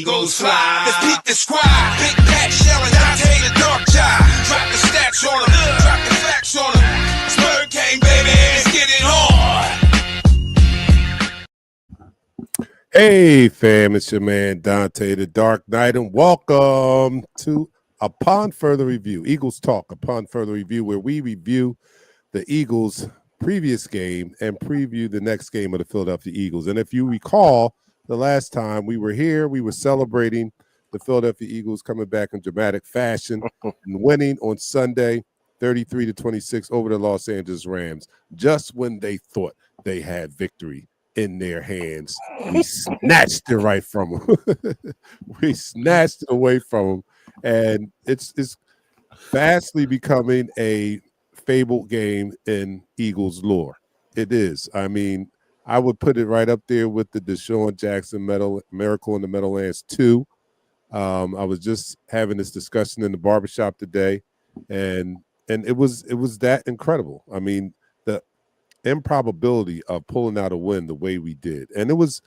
Eagles fly. Let's peep the squad. Big Pat Shell and Dante the Dark Child. Drop the stats on them. Drop the facts on them. Spur King, baby. Let's get it on. Hey, fam, it's your man Dante the DarkKnight, and welcome to Upon Further Review, Eagles Talk Upon Further Review, where we review the Eagles' previous game and preview the next game of the Philadelphia Eagles. And if you recall, the last time we were here, we were celebrating the Philadelphia Eagles coming back in dramatic fashion and winning on Sunday 33-26 over the Los Angeles Rams, just when they thought they had victory in their hands. We snatched it right from them. We snatched it away from them, and it's fastly becoming a fabled game in Eagles lore. It is. I mean, I would put it right up there with the Deshaun Jackson Miracle in the Meadowlands 2. I was just having this discussion in the barbershop today, and it was that incredible. I mean, the improbability of pulling out a win the way we did. And it was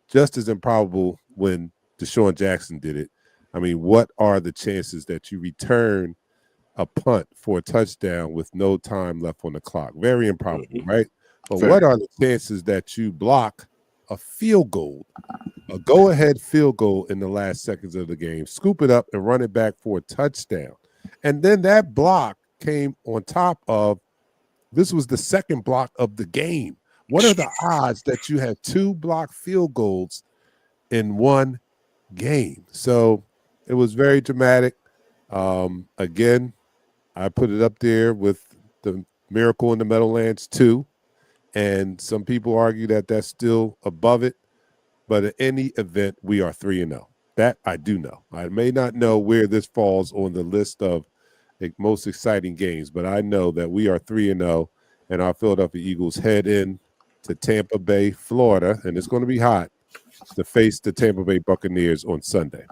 just as improbable when Deshaun Jackson did it. I mean, what are the chances that you return a punt for a touchdown with no time left on the clock? Very improbable, right? But what are the chances that you block a field goal, a go-ahead field goal in the last seconds of the game, scoop it up and run it back for a touchdown? And then that block came on top of, this was the second block of the game. What are the odds that you have two blocked field goals in one game? So it was very dramatic. Again, I put it up there with the Miracle in the Meadowlands 2. And some people argue that that's still above it. But in any event, we are 3-0. That I do know. I may not know where this falls on the list of the most exciting games, but I know that we are 3-0, and our Philadelphia Eagles head in to Tampa Bay, Florida, and it's going to be hot to face the Tampa Bay Buccaneers on Sunday.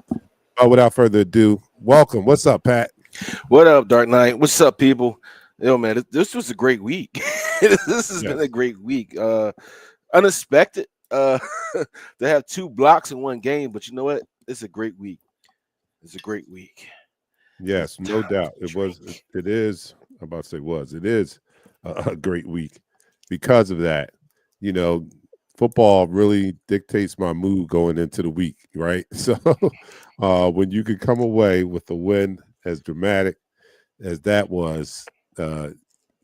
But without further ado, welcome. What's up, Pat? What up, DarkKnight? What's up, people? Yo, man, this was a great week. This has been a great week. Unexpected to have two blocks in one game, but you know what? It's a great week. It's a great week. Yes, no doubt. It is a great week because of that. You know, football really dictates my mood going into the week, right? So when you could come away with a win as dramatic as that was,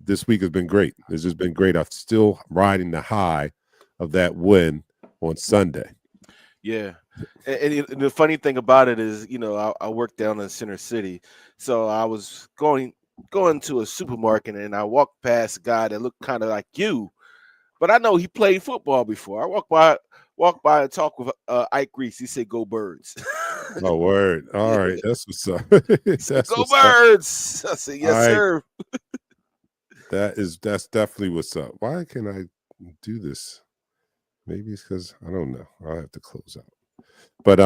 this week has been great. It's just been great. I'm still riding the high of that win on Sunday. Yeah. And the funny thing about it is, you know, I work down in Center City. So I was going to a supermarket, and I walked past a guy that looked kind of like you, but I know he played football before. I walked by and talked with Ike Reese. He said, "Go Birds." Oh, word. All right. That's what's up. Go Birds. I said, yes, sir. That's definitely what's up. Why can't I do this? Maybe it's because I don't know. I'll have to close out. But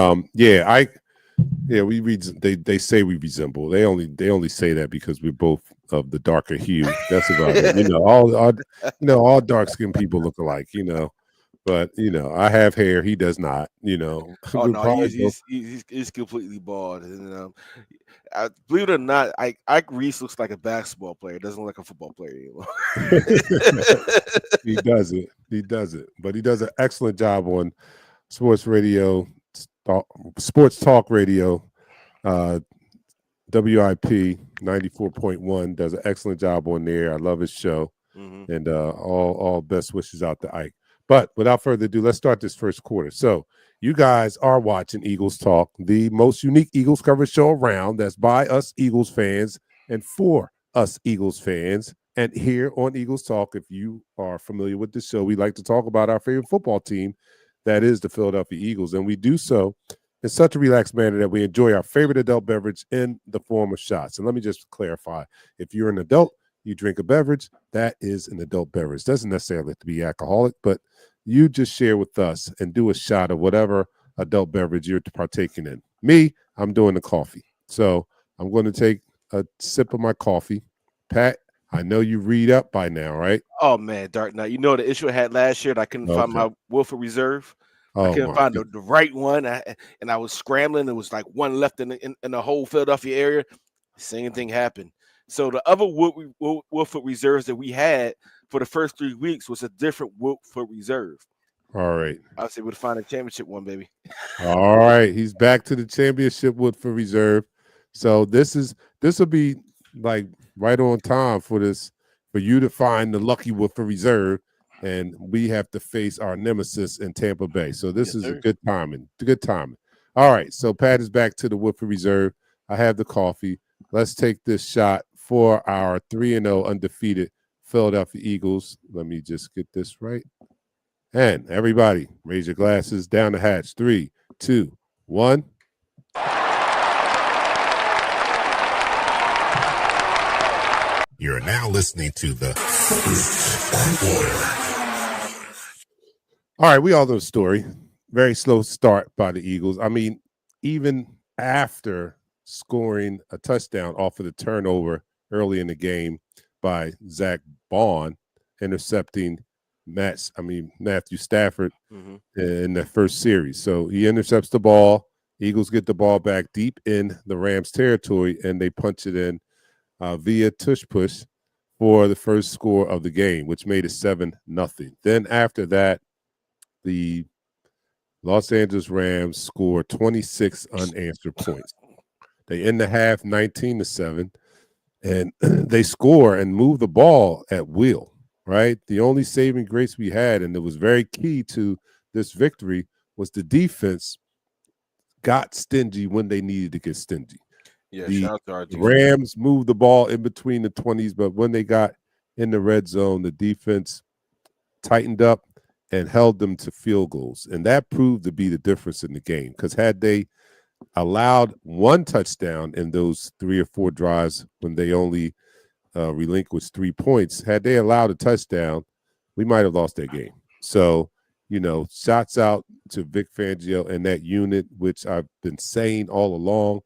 they say we resemble. They only say that because we're both of the darker hue. That's about it. You know, all dark skinned people look alike, you know. But you know, I have hair, he does not, you know. Oh no, he's completely bald. And believe it or not, Ike Reese looks like a basketball player, doesn't look like a football player anymore. He does it. But he does an excellent job on sports talk radio. WIP 94.1 does an excellent job on there. I love his show. And all best wishes out to Ike. But without further ado, let's start this first quarter. So you guys are watching Eagles Talk, the most unique Eagles coverage show around, that's by us Eagles fans and for us Eagles fans. And here on Eagles Talk, if you are familiar with the show, we like to talk about our favorite football team, that is the Philadelphia Eagles. And we do so in such a relaxed manner that we enjoy our favorite adult beverage in the form of shots. And let me just clarify, if you're an adult, you drink a beverage, that is an adult beverage. Doesn't necessarily have to be alcoholic, but you just share with us and do a shot of whatever adult beverage you're partaking in. Me, I'm doing the coffee. So I'm going to take a sip of my coffee. Pat, I know you read up by now, right? Oh, man, DarkKnight. You know the issue I had last year that I couldn't find my Wilford Reserve? I Oh couldn't my find God. the right one, and I was scrambling. There was like one left in the whole Philadelphia area. Same thing happened. So the other Woodford reserves that we had for the first 3 weeks was a different Woodford reserve. All right. I was able to find a championship one, baby. All right. He's back to the championship Woodford Reserve. So this will be like right on time for you to find the lucky Woodford Reserve. And we have to face our nemesis in Tampa Bay. So this Yes, is a sir. good timing. Good timing. All right. So Pat is back to the Woodford Reserve. I have the coffee. Let's take this shot for our 3-0 undefeated Philadelphia Eagles. Let me just get this right. And everybody, raise your glasses down the hatch. 3, 2, 1. You're now listening to the Order. All right, we all know the story. Very slow start by the Eagles. I mean, even after scoring a touchdown off of the turnover early in the game by Zach Bond, intercepting Matthew Stafford in the first series. So he intercepts the ball. Eagles get the ball back deep in the Rams territory, and they punch it in via tush push for the first score of the game, which made it 7-0. Then after that, the Los Angeles Rams scored 26 unanswered points. They end the half 19-7, and they score and move the ball at will, right? The only saving grace we had, and it was very key to this victory, was the defense got stingy when they needed to get stingy. Yeah, The shout out to our defense. Rams moved the ball in between the 20s, but when they got in the red zone, the defense tightened up and held them to field goals. And that proved to be the difference in the game, because had they allowed one touchdown in those 3 or 4 drives when they only relinquished 3 points, had they allowed a touchdown, we might have lost that game. So, shots out to Vic Fangio and that unit, which I've been saying all along,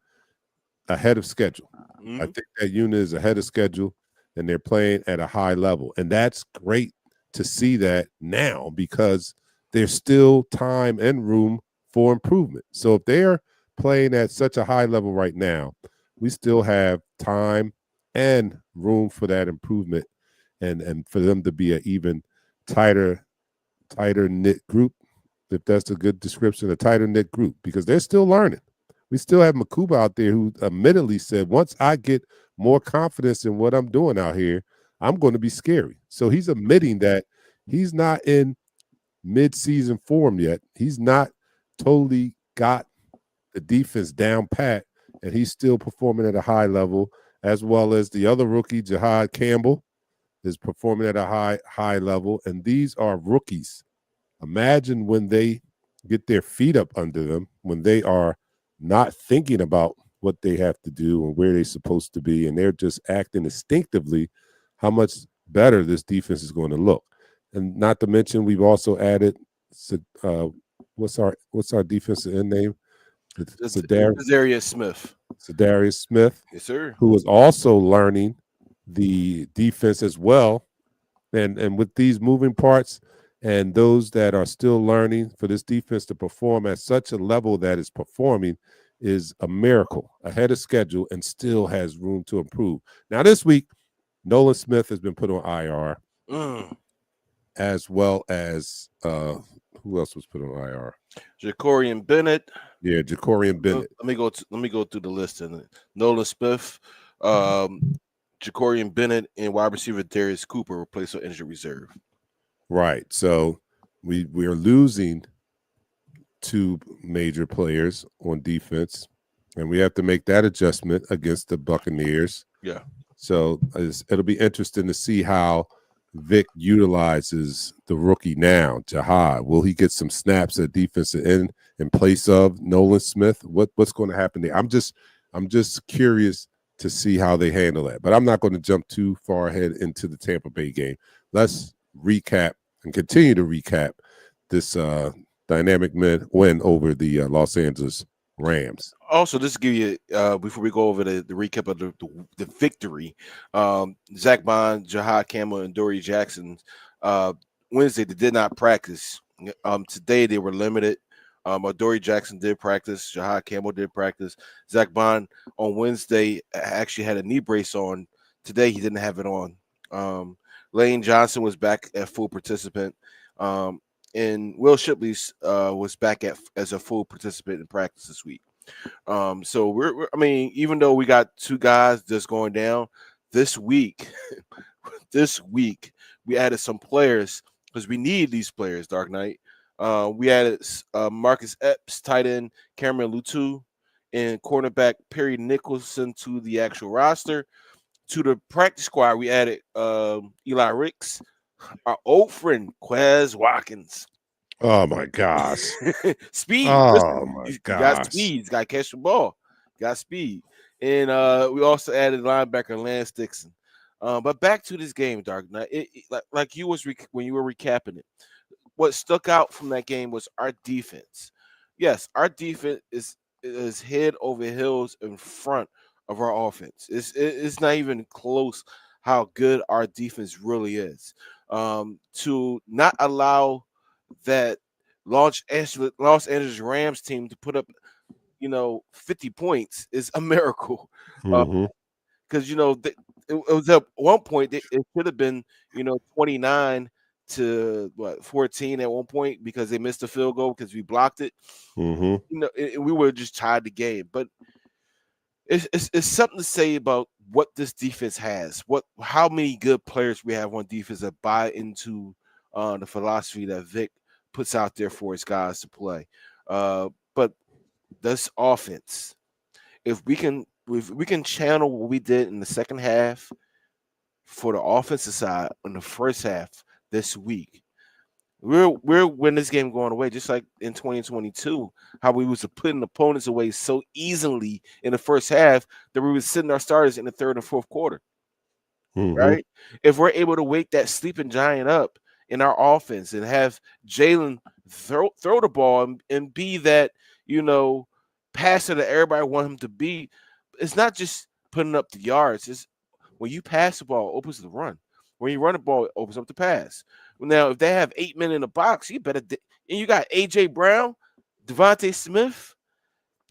ahead of schedule. I think that unit is ahead of schedule, and they're playing at a high level. And that's great to see that now, because there's still time and room for improvement. So if they're playing at such a high level right now, we still have time and room for that improvement, and for them to be an even tighter knit group, if that's a good description, a tighter knit group, because they're still learning. We still have Makuba out there who admittedly said, once I get more confidence in what I'm doing out here, I'm going to be scary. So he's admitting that he's not in mid-season form yet. He's not totally got the defense down pat, and he's still performing at a high level, as well as the other rookie, Jahad Campbell, is performing at a high level. And these are rookies. Imagine when they get their feet up under them, when they are not thinking about what they have to do and where they're supposed to be, and they're just acting instinctively, how much better this defense is going to look. And not to mention, we've also added what's our defensive end name? Zadarius Smith. Zadarius Smith. Yes, sir. Who is also learning the defense as well. And with these moving parts and those that are still learning, for this defense to perform at such a level that is performing is a miracle, ahead of schedule, and still has room to improve. Now, this week, Nolan Smith has been put on IR, as well as who else was put on IR? Jacorian Bennett. Yeah, Jacorian Bennett. Let me go through the list. And Nolan Smith, Jacorian Bennett, and wide receiver Darius Cooper replaced on injured reserve. Right. So we are losing 2 major players on defense, and we have to make that adjustment against the Buccaneers. Yeah. So it'll be interesting to see how Vic utilizes the rookie now, Jahad. Will he get some snaps at defensive end in place of Nolan Smith? What's going to happen there? I'm just curious to see how they handle that. But I'm not going to jump too far ahead into the Tampa Bay game. Let's recap and continue to recap this dynamic win over the Los Angeles Rams. Also, just to give you before we go over the recap of the victory, Zach Bond, Jahad Campbell, and Dory Jackson Wednesday they did not practice Today they were limited. Adoree Jackson did practice. Jahad Campbell did practice. Zach Bond on Wednesday actually had a knee brace on. Today he didn't have it on. Lane Johnson was back at full participant. And Will Shipley was back as a full participant in practice this week. So I mean, even though we got two guys just going down this week, we added some players because we need these players. DarkKnight. We added Marcus Epps, tight end Cameron Lutu, and cornerback Perry Nicholson to the actual roster. To the practice squad, we added Eli Ricks, our old friend Quez Watkins. Oh my gosh. Speed. Oh my you gosh. got speed. He's got to catch the ball. Got speed. And we also added linebacker Lance Dixon. But back to this game, DarkKnight. Like you was when you were recapping it, what stuck out from that game was our defense. Yes, our defense is head over heels in front of our offense. It's not even close how good our defense really is. To not allow that Los Angeles Rams team to put up, 50 points is a miracle. Because it was at one point it should have been 29 to 14 at one point because they missed a field goal because we blocked it. We were just tied the game, but it's something to say about what this defense has, how many good players we have on defense that buy into the philosophy that Vic puts out there for his guys to play. But this offense, if we can channel what we did in the second half for the offensive side in the first half this week, we're winning this game going away, just like in 2022, how we was putting opponents away so easily in the first half that we were sitting our starters in the third and fourth quarter. Right? If we're able to wake that sleeping giant up in our offense and have Jalen throw the ball and be that, passer that everybody want him to be, it's not just putting up the yards. It's when you pass the ball, it opens the run. When you run the ball, it opens up the pass. Now, if they have 8 men in the box, you better. And you got A.J. Brown, Devontae Smith,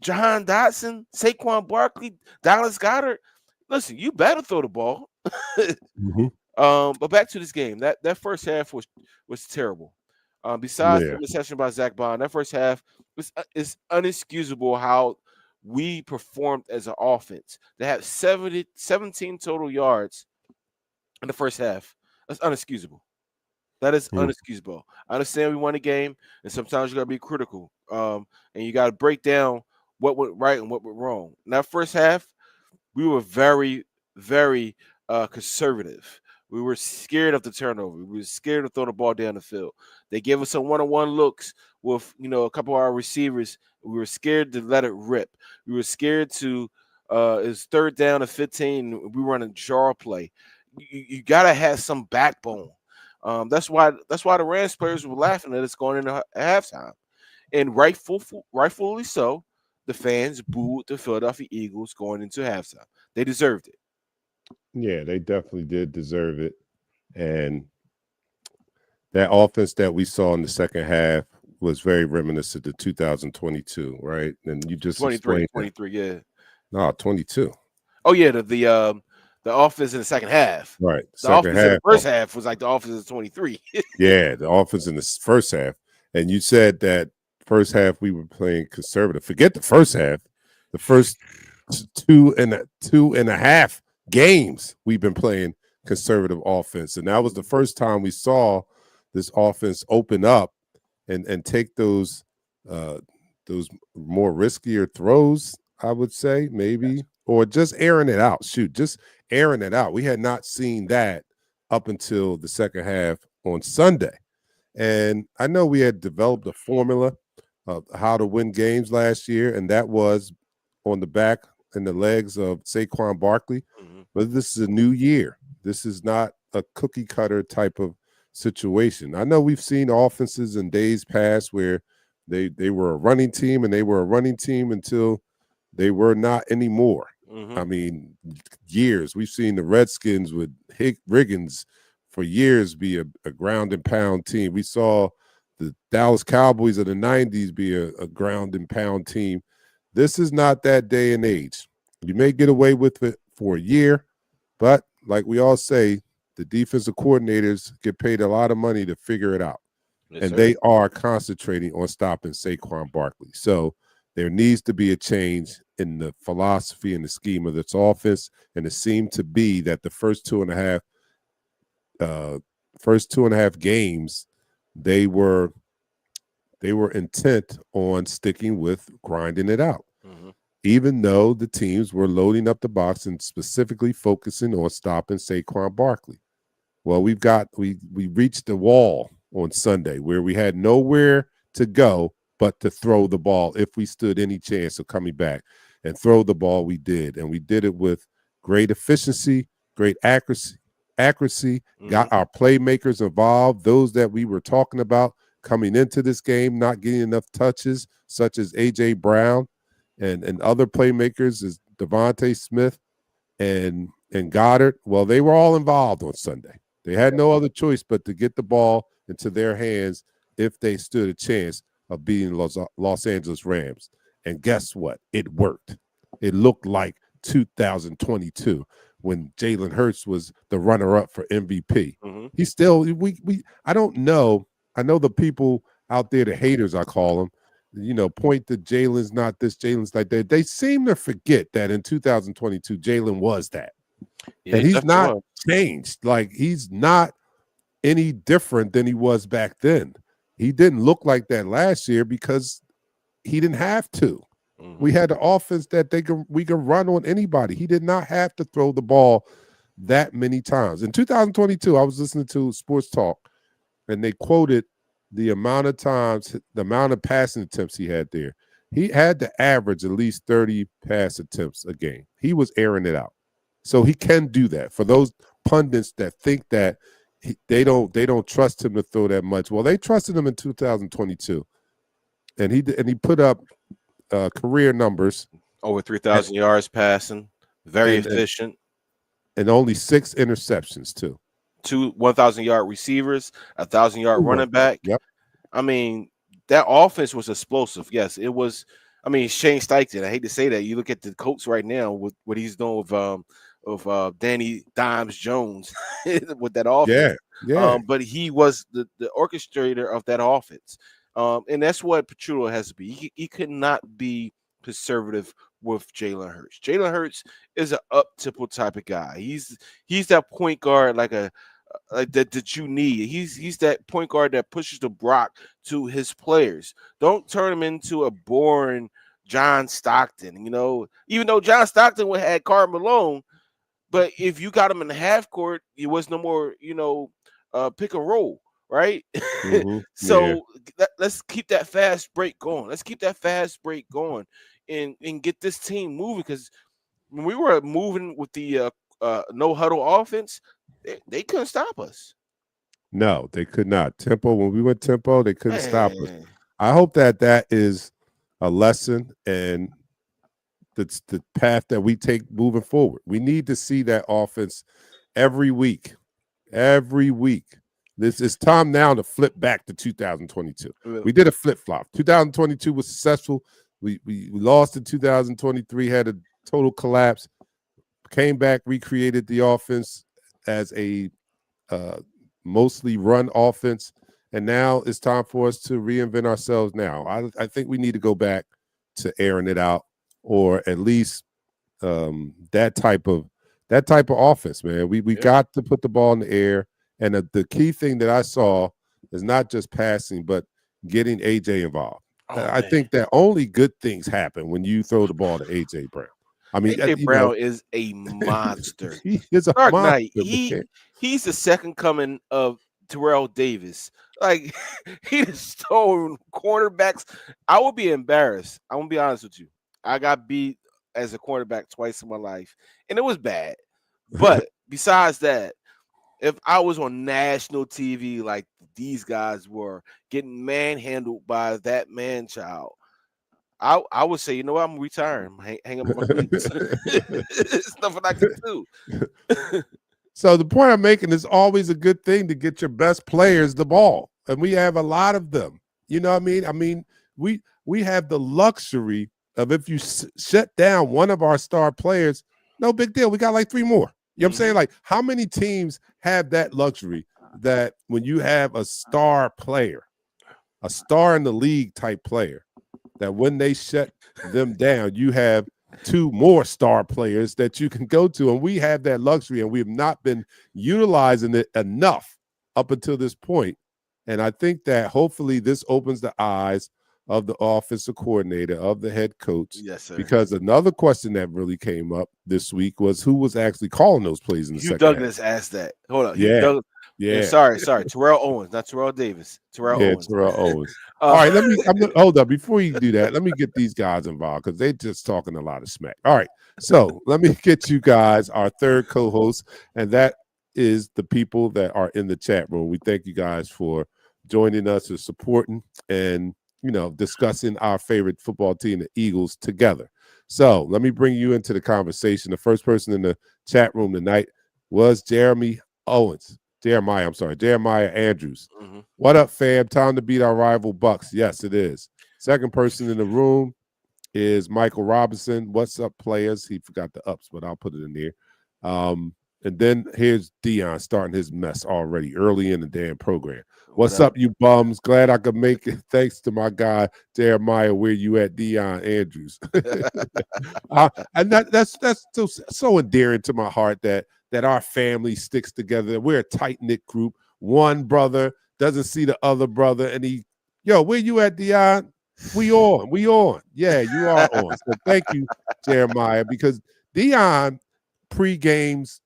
Jahan Dotson, Saquon Barkley, Dallas Goedert. Listen, you better throw the ball. But back to this game. That first half was terrible. Besides the interception by Zach Bond, that first half is unexcusable how we performed as an offense. They had 17 total yards in the first half. That's unexcusable. That is unexcusable. I understand we won a game, and sometimes you got to be critical. And you got to break down what went right and what went wrong. In that first half, we were very, very conservative. We were scared of the turnover. We were scared to throw the ball down the field. They gave us some one-on-one looks with, a couple of our receivers. We were scared to let it rip. We were scared to it's third down and 15. We run a jar play. You gotta have some backbone. That's why the Rams players were laughing at us going into halftime, and rightfully so. The fans booed the Philadelphia Eagles going into halftime. They deserved it. Yeah, they definitely did deserve it. And that offense that we saw in the second half was very reminiscent of 2022, right? And you just 23, yeah. No, 22. Oh yeah, the offense in the second half. Right. The offense in the first half was like the offense of 23. Yeah, the offense in the first half. And you said that first half we were playing conservative. Forget the first half. The first two and a half games we've been playing conservative offense. And that was the first time we saw this offense open up and take those more riskier throws, I would say, maybe, or just airing it out. Just airing it out. We had not seen that up until the second half on Sunday. And I know we had developed a formula of how to win games last year, and that was on the back and the legs of Saquon Barkley. But this is a new year. This is not a cookie cutter type of situation. I know we've seen offenses in days past where they were a running team, and they were a running team until they were not anymore. I mean, years. We've seen the Redskins with Riggins for years be a ground and pound team. We saw the Dallas Cowboys of the 90s be a ground and pound team. This is not that day and age. You may get away with it for a year, but like we all say, the defensive coordinators get paid a lot of money to figure it out. Yes, and sir. they are concentrating on stopping Saquon Barkley. So there needs to be a change in the philosophy and the scheme of this offense. And it seemed to be that the first two and a half games, they were intent on sticking with grinding it out, even though the teams were loading up the box and specifically focusing on stopping Saquon Barkley. Well, we reached the wall on Sunday where we had nowhere to go but to throw the ball if we stood any chance of coming back. And throw the ball we did. And we did it with great efficiency, great accuracy, got our playmakers involved, those that we were talking about coming into this game, not getting enough touches, such as A.J. Brown and other playmakers as Devontae Smith and Goddard. Well, they were all involved on Sunday. They had no other choice but to get the ball into their hands if they stood a chance of beating Los Angeles Rams. And guess what? It worked. It looked like 2022 when Jalen Hurts was the runner-up for MVP. He still, I don't know. I know the people out there, the haters, I call them, point to Jalen's not this, Jalen's like that. They seem to forget that in 2022, Jalen was that. Yeah, and he's not changed. Like, he's not any different than he was back then. He didn't look like that last year because he didn't have to. We had the offense that we could run on anybody. He did not have to throw the ball that many times. In 2022, I was listening to Sports Talk, and they quoted the amount of times, the amount of passing attempts he had there. He had to average at least 30 pass attempts a game. He was airing it out. So he can do that. For those pundits that think that they don't trust him to throw that much, well, they trusted him in 2022, and he put up career numbers, over 3,000 yards passing, very efficient, and only 6 interceptions too. 2 1,000-yard receivers, 1,000-yard running back. Yep. I mean, that offense was explosive. Yes, it was. I mean, Shane Steichen. I hate to say that. You look at the Colts right now with what he's doing with Danny Dimes Jones with that offense. Yeah. But he was the orchestrator of that offense. And that's what Petrillo has to be. He could not be conservative with Jalen Hurts. Jalen Hurts is an up-tempo type of guy. He's that point guard like that you need. He's that point guard that pushes the rock to his players. Don't turn him into a boring John Stockton. Even though John Stockton had Karl Malone, but if you got him in the half court, it was no more pick and roll. Right. So let's keep that fast break going. And get this team moving, because when we were moving with the no huddle offense, they couldn't stop us. No, they could not. Tempo, when we went tempo, they couldn't stop us. I hope that is a lesson, and that's the path that we take moving forward. We need to see that offense every week. This is time now to flip back to 2022. We did a flip-flop. 2022 was successful. We lost in 2023, had a total collapse, came back, recreated the offense as a mostly run offense, and now it's time for us to reinvent ourselves now. I think we need to go back to airing it out, or at least that type of offense, man. We got to put the ball in the air. And the key thing that I saw is not just passing, but getting AJ involved. I think that only good things happen when you throw the ball to AJ Brown. I mean, AJ Brown is a monster. He is a DarkKnight. monster. He's the second coming of Terrell Davis. Like, he just stole cornerbacks. I would be embarrassed. I'm gonna be honest with you. I got beat as a cornerback twice in my life, and it was bad. But besides that, if I was on national TV like these guys were, getting manhandled by that man-child, I would say, you know what, I'm retiring. Hang up my cleats. It's nothing I can do. So the point I'm making is always a good thing to get your best players the ball. and we have a lot of them. You know what I mean? I mean, we have the luxury of if you shut down one of our star players, no big deal. We got like 3 more. You know what I'm saying? Like, how many teams have that luxury that when you have a star player, a star in the league type player, that when they shut them down, you have 2 more star players that you can go to. And we have that luxury, and we have not been utilizing it enough up until this point. And I think that hopefully this opens the eyes of the offensive coordinator, of the head coach. Yes, sir. Because another question that really came up this week was who was actually calling those plays in the second Douglas half. asked that. Hold on. Yeah. Yeah. Sorry. Terrell Owens, not Terrell Davis. Owens. Terrell Owens. All right, hold up. Before you do that, let me get these guys involved because they're just talking a lot of smack. All right, so let me get you guys our third co-host, and that is the people that are in the chat room. We thank you guys for joining us and supporting and, discussing our favorite football team, the Eagles, together. So let me bring you into the conversation. The first person in the chat room tonight was Jeremiah Andrews. Mm-hmm. What up, fam? Time to beat our rival Bucks. Yes, it is. Second person in the room is Michael Robinson. What's up, players? He forgot the ups, but I'll put it in there. And then here's Dion starting his mess already early in the damn program. What's up, you bums? Glad I could make it. Thanks to my guy, Jeremiah. Where you at, Dion Andrews? And that's so endearing to my heart that our family sticks together. We're a tight-knit group. One brother doesn't see the other brother, and where you at, Dion? We on. Yeah, you are on. So thank you, Jeremiah, because Dion pre-games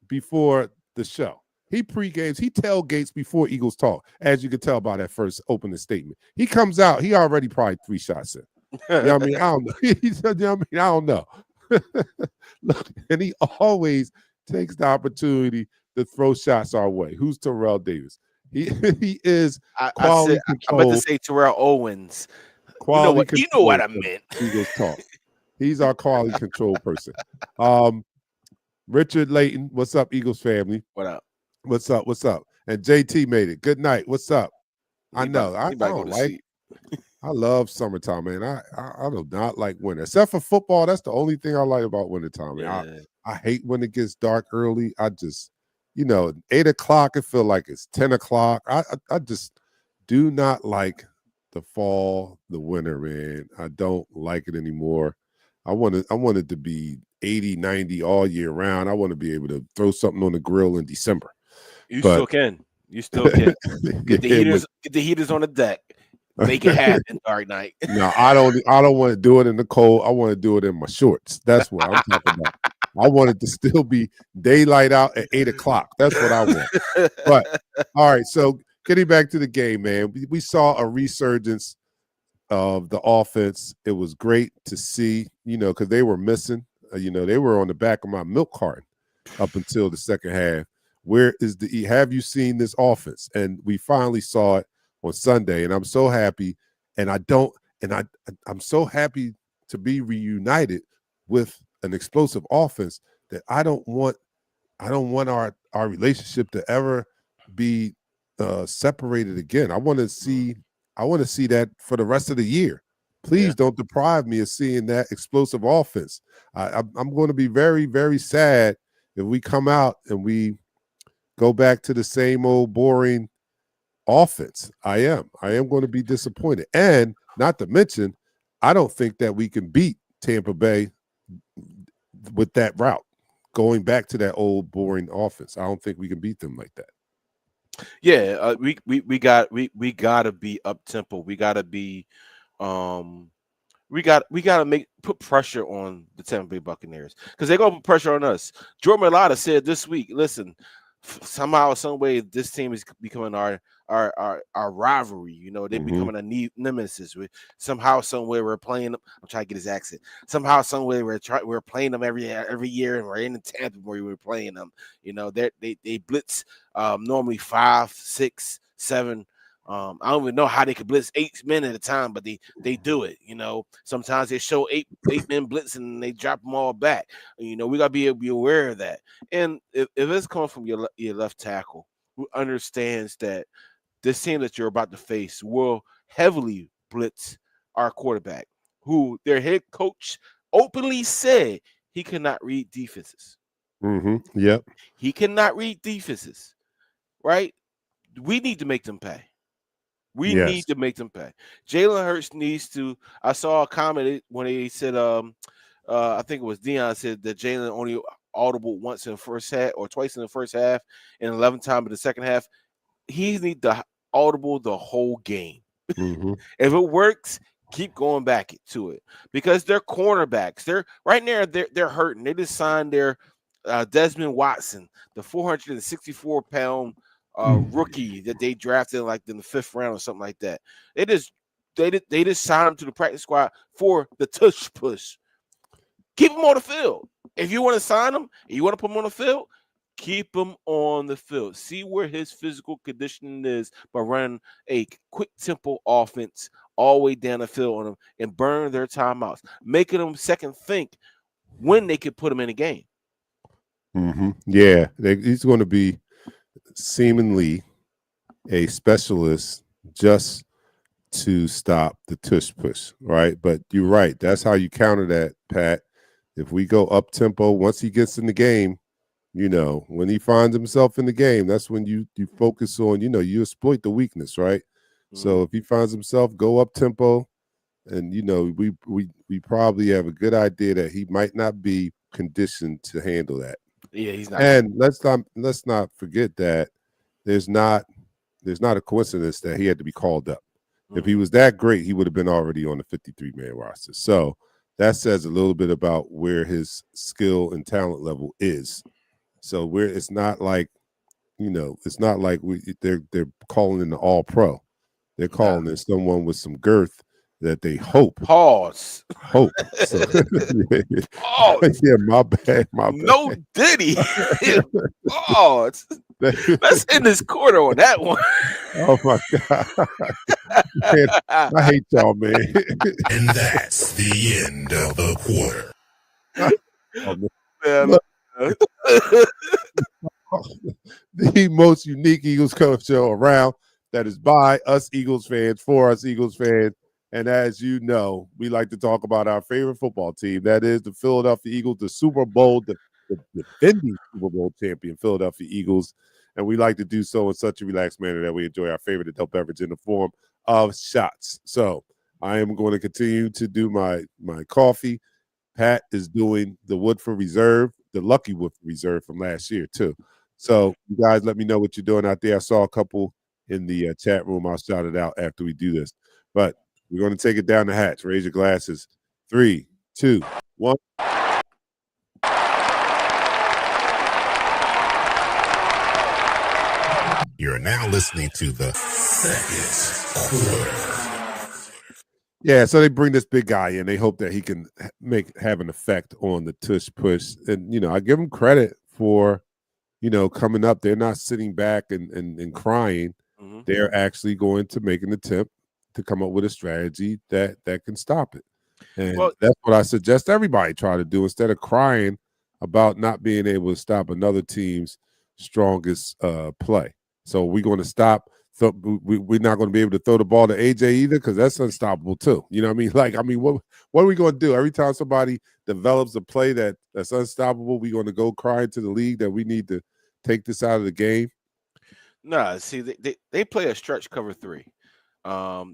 before the show. He pre-games, he tailgates before Eagles talk, as you can tell by that first opening statement. He comes out, he already probably 3 shots in. You know what I mean? I don't know. He said, I don't know. Look, and he always takes the opportunity to throw shots our way. Who's Terrell Davis? He is quality control. I'm about to say Terrell Owens. Quality you know what I meant. Eagles talk. He's our quality control person. Richard Layton, what's up, Eagles family? What up? What's up? And JT made it. Good night. What's up? I know. I don't like. I love summertime, man. I do not like winter, except for football. That's the only thing I like about wintertime. Yeah. I hate when it gets dark early. I just, 8 o'clock. It feel like it's 10 o'clock. I just do not like the fall, the winter, man. I don't like it anymore. I want it to be 80, 90 all year round. I want to be able to throw something on the grill in December. Still can. You still can. Get the heaters on the deck. Make it happen, DarkKnight. No, I don't want to do it in the cold. I want to do it in my shorts. That's what I'm talking about. I want it to still be daylight out at 8 o'clock. That's what I want. But all right, so getting back to the game, man, we saw a resurgence of the offense. It was great to see, because they were missing. They were on the back of my milk carton up until the second half. Where is have you seen this offense? And we finally saw it on Sunday, and I'm so happy. And I'm so happy to be reunited with an explosive offense that I don't want our relationship to ever be separated again. I want to see that for the rest of the year. Please don't deprive me of seeing that explosive offense. I'm going to be very, very sad if we come out and we go back to the same old boring offense. I am going to be disappointed. And not to mention, I don't think that we can beat Tampa Bay with that route, going back to that old boring offense. I don't think we can beat them like that. Yeah, we got to be up tempo. We got to be we got to put pressure on the Tampa Bay Buccaneers because they're gonna put pressure on us. Jordan Mailata said this week, listen, somehow, some way, this team is becoming our rivalry. They're becoming a nemesis. Somehow, some way, we're playing them. I'm trying to get his accent. Somehow, some way, we're playing them every year, and we're in the Tampa where we're playing them. They blitz normally 5, 6, 7. I don't even know how they could blitz 8 men at a time, but they do it. Sometimes they show 8 men blitz and they drop them all back. We gotta be aware of that. And if it's coming from your left tackle, who understands that this team that you're about to face will heavily blitz our quarterback, who their head coach openly said he cannot read defenses. Yep. He cannot read defenses, right? We need to make them pay. We need to make them pay. Jalen Hurts needs to. I saw a comment when he said, I think it was Dion said that Jalen only audible once in the first half or twice in the first half and 11 times in the second half. He needs to audible the whole game. If it works, keep going back to it because they're cornerbacks. They're right now. They're hurting. They just signed their Desmond Watson, the 464-pound rookie that they drafted like in the 5th round or something like that. They just signed him to the practice squad for the tush push. Keep him on the field. If you want to sign him and you want to put him on the field, keep him on the field. See where his physical conditioning is by running a quick tempo offense all the way down the field on them and burn their timeouts, making them second think when they could put him in a game. Yeah, he's going to be seemingly a specialist just to stop the tush push, right? But you're right. That's how you counter that, Pat. If we go up tempo, once he gets in the game, when he finds himself in the game, that's when you focus on, you exploit the weakness, right? So if he finds himself, go up tempo, and we probably have a good idea that he might not be conditioned to handle that. Yeah, he's not. And let's not forget that there's not a coincidence that he had to be called up. If he was that great, he would have been already on the 53-man roster. So that says a little bit about where his skill and talent level is. So it's not like, they're calling in the all-pro. They're calling in someone with some girth that they hope. Pause. Hope. So, yeah, my bad. No Diddy. Pause. Let's end this quarter on that one. Oh my God. Man, I hate y'all, man. And that's the end of the quarter. The most unique Eagles coach show around, that is by us Eagles fans, for us Eagles fans. And as you know, we like to talk about our favorite football team. That is the Philadelphia Eagles, the Super Bowl, the defending Super Bowl champion Philadelphia Eagles. And we like to do so in such a relaxed manner that we enjoy our favorite adult beverage in the form of shots. So I am going to continue to do my coffee. Pat is doing the Woodford Reserve, the Lucky Woodford Reserve from last year too. So you guys let me know what you're doing out there. I saw a couple in the chat room. I'll shout it out after we do this. But we're going to take it down the hatch. Raise your glasses. 3, 2, 1. You're now listening to the second quarter. Yeah, so they bring this big guy in. They hope that he can have an effect on the tush push. And, I give them credit for, coming up. They're not sitting back and crying. They're actually going to make an attempt to come up with a strategy that can stop it. And that's what I suggest everybody try to do instead of crying about not being able to stop another team's strongest play. So we're going to stop. So we're not going to be able to throw the ball to AJ either, because that's unstoppable too. You know what I mean? What are we going to do? Every time somebody develops a play that's unstoppable, we're going to go crying to the league that we need to take this out of the game? No, see, they play a stretch cover 3.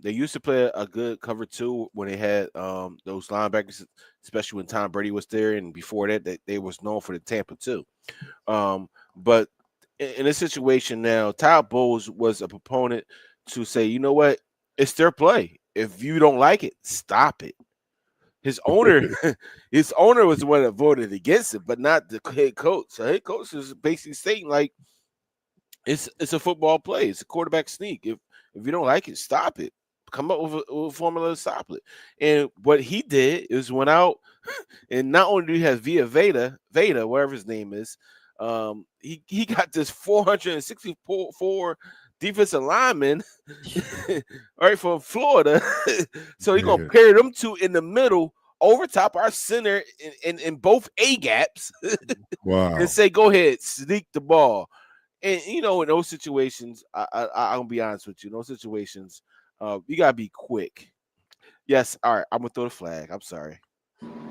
They used to play a good cover 2 when they had those linebackers, especially when Tom Brady was there, and before that, they was known for the Tampa 2. But in this situation now, Todd Bowles was a proponent to say, you know what, it's their play. If you don't like it, stop it. His owner was the one that voted against it, but not the head coach. So head coach is basically saying, like, it's a football play. It's a quarterback sneak. If you don't like it, stop it. Come up with a formula to stop it. And what he did is went out, and not only do he have Veda, whatever his name is, he got this 464 defensive lineman, right, from Florida. So he's gonna pair them two in the middle, over top our center in both A gaps. Wow. And say, go ahead, sneak the ball. And in those situations, I'm gonna be honest with you. In those situations, you gotta be quick. Yes, all right. I'm gonna throw the flag. I'm sorry.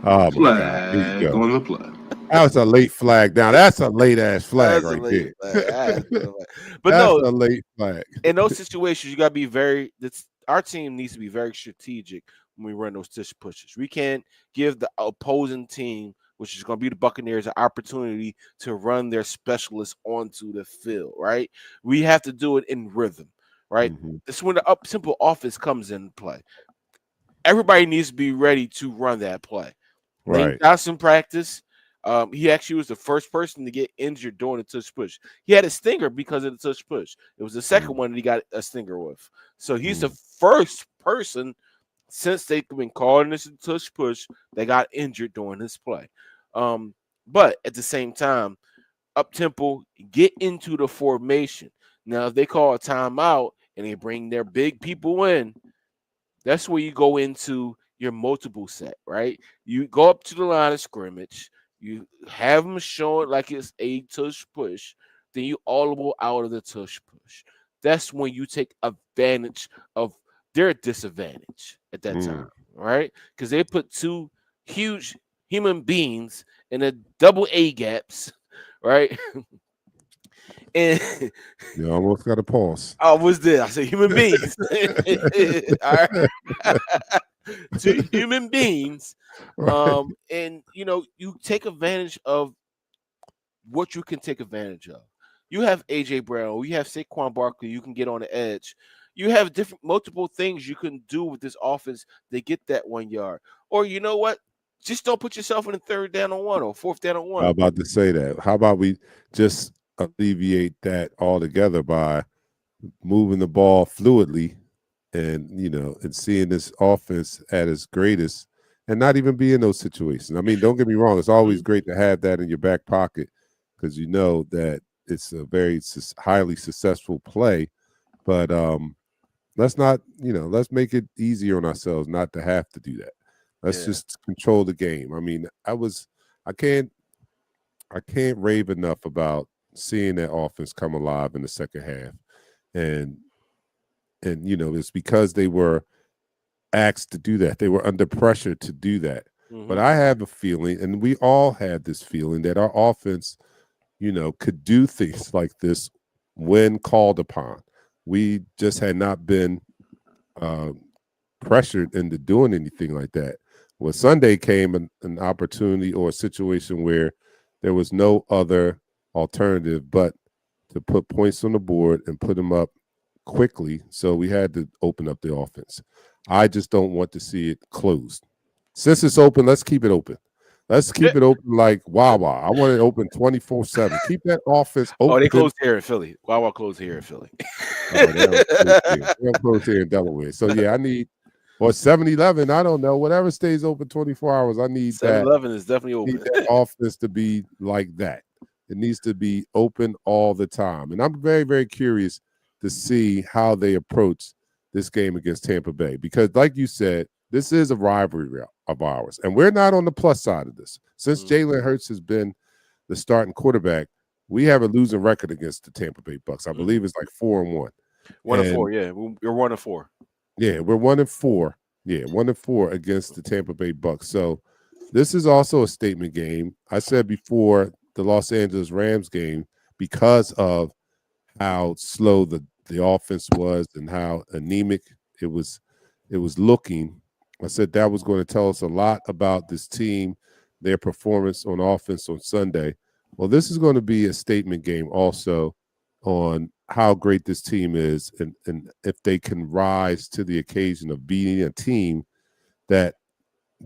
Oh my God. Here you Flag go. on the play. That was a late flag. Now that's a late ass flag That's a right late there. flag. I had to throw the flag. But That's no, a late flag. in those situations, you gotta be very. Our team needs to be very strategic when we run those tush pushes. We can't give the opposing team, which is going to be the Buccaneers, an opportunity to run their specialists onto the field. Right? We have to do it in rhythm. Right? Mhm. That's when the up simple offense comes in play. Everybody needs to be ready to run that play. Lane Right. Johnson practice. He actually was the first person to get injured during the tush push. He had a stinger because of the tush push. It was the second one that he got a stinger with. So he's the first person since they've been calling this a tush push that got injured during this play. But at the same time, up tempo, get into the formation. Now, if they call a timeout and they bring their big people in, that's where you go into your multiple set, right? You go up to the line of scrimmage, you have them show it like it's a tush push, then you audible out of the tush push. That's when you take advantage of their disadvantage at that time, right? Because they put two huge human beings in a double A gaps, right? And You almost got a pause. I was there. I said human beings. All right. Two human beings. Right. And you take advantage of what you can take advantage of. You have AJ Brown, you have Saquon Barkley, you can get on the edge. You have different multiple things you can do with this offense to get that 1 yard. Or you know what? Just don't put yourself in a third down on one or fourth down on I'm one. about to say that. How about we just alleviate that altogether by moving the ball fluidly and and seeing this offense at its greatest and not even be in those situations. I mean, don't get me wrong, it's always great to have that in your back pocket because you know that it's a very highly successful play. But let's not, let's make it easier on ourselves not to have to do that. Let's just control the game. I mean, I can't rave enough about seeing that offense come alive in the second half. And it's because they were asked to do that. They were under pressure to do that. But I have a feeling, and we all had this feeling, that our offense, could do things like this when called upon. We just had not been pressured into doing anything like that. When Sunday came, an opportunity or a situation where there was no other alternative but to put points on the board and put them up quickly, so we had to open up the offense. I just don't want to see it closed. Since it's open, let's keep it open. Let's keep it open like Wawa. I want it open 24/7. Keep that offense open. Oh, they closed here in Philly. Wawa closed here in Philly. They're closed here in Delaware. So yeah, I need, or 7-Eleven, I don't know, whatever stays open 24 hours. I need 7-Eleven is definitely open. Need that offense to be like that. It needs to be open all the time. And I'm very, very curious to see how they approach this game against Tampa Bay. Because like you said, this is a rivalry of ours. And we're not on the plus side of this. Since Jalen Hurts has been the starting quarterback, we have a losing record against the Tampa Bay Bucks. I believe it's like 4-1. 1-4, yeah. We're 1-4. Yeah, we're 1-4. Yeah, 1-4 against the Tampa Bay Bucks. So this is also a statement game. I said before the Los Angeles Rams game, because of how slow the offense was and how anemic it was looking, I said that was going to tell us a lot about this team, their performance on offense on Sunday. Well, this is going to be a statement game also on how great this team is and if they can rise to the occasion of beating a team that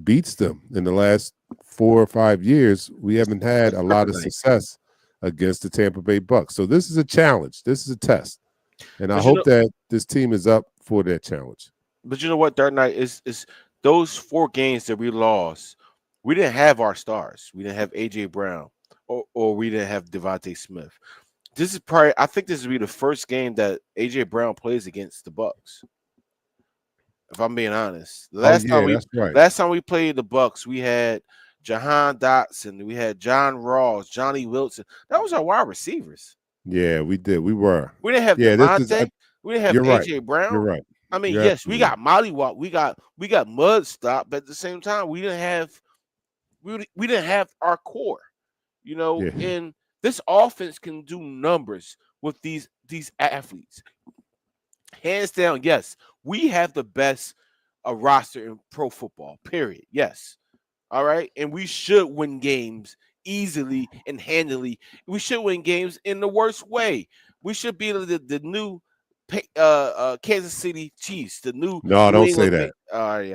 beats them. In the last 4 or 5 years, we haven't had a lot of success against the Tampa Bay Bucks. So this is a challenge. This is a test. And I hope that this team is up for that challenge. But you know what, DarkKnight, is those 4 games that we lost, we didn't have our stars. We didn't have AJ Brown or we didn't have Devontae Smith. This is probably, I think this will be the first game that AJ Brown plays against the Bucks. If I'm being honest, last time we played the Bucks, we had Jahan Dotson, we had John Ross, Johnny Wilson. That was our wide receivers. Yeah, we did. We were. We didn't have Yeah, this is. Devontae. We didn't have You're right. AJ You're Brown. right. I mean, You're yes, we absolutely got Mollywop. We got Mud Stop, but at the same time, we didn't have our core. yeah. And this offense can do numbers with these athletes. Hands down, yes, we have the best roster in pro football. Period. Yes. All right, and we should win games easily and handily. We should win games in the worst way. We should be the new Kansas City Chiefs, the new No, New don't say England. that. All right,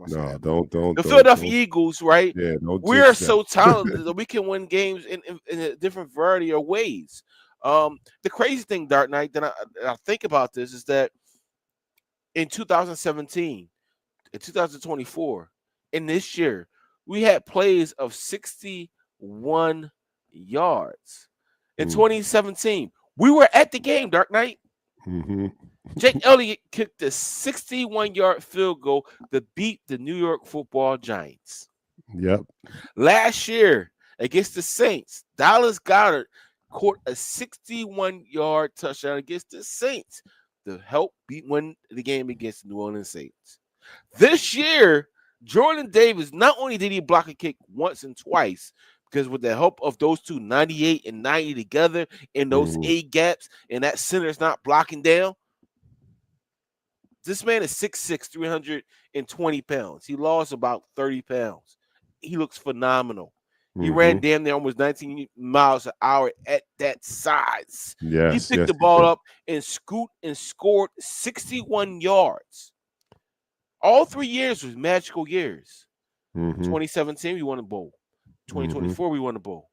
No, don't, the Philadelphia don't. Eagles, right? Yeah, don't We are jinx them. so talented that we can win games in a different variety of ways. The crazy thing, Dark Knight, that I think about this is that in 2017, in 2024, in this year, we had plays of 61 yards. In 2017, we were at the game, Dark Knight. Mm-hmm. Jake Elliott kicked a 61-yard field goal to beat the New York Football Giants. Yep. Last year against the Saints, Dallas Goedert caught a 61-yard touchdown against the Saints to help win the game against the New Orleans Saints. This year, Jordan Davis, not only did he block a kick once and twice, because with the help of those two 98 and 90 together in those A gaps, and that center is not blocking down, this man is 6'6", 320 pounds. He lost about 30 pounds. He looks phenomenal. He ran damn near almost 19 miles an hour at that size. Yes. He picked the ball up and scored 61 yards. All 3 years was magical years. 2017, we won a bowl. 2024, we won a bowl.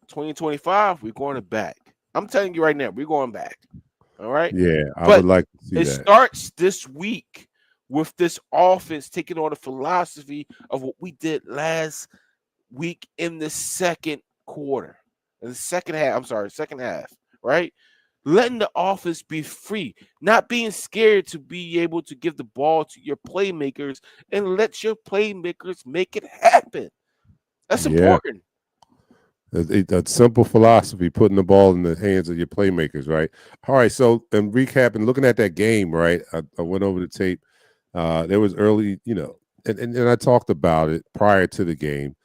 2025, we're going back. I'm telling you right now, we're going back. All right? Yeah, I would like to see that. It starts this week with this offense taking on the philosophy of what we did last week in the second quarter. In the second half, right? Letting the offense be free, not being scared to be able to give the ball to your playmakers and let your playmakers make it happen. That's important. A simple philosophy, putting the ball in the hands of your playmakers, right? All right, so and recapping, looking at that game, right? I went over the tape. There was early, and I talked about it prior to the game,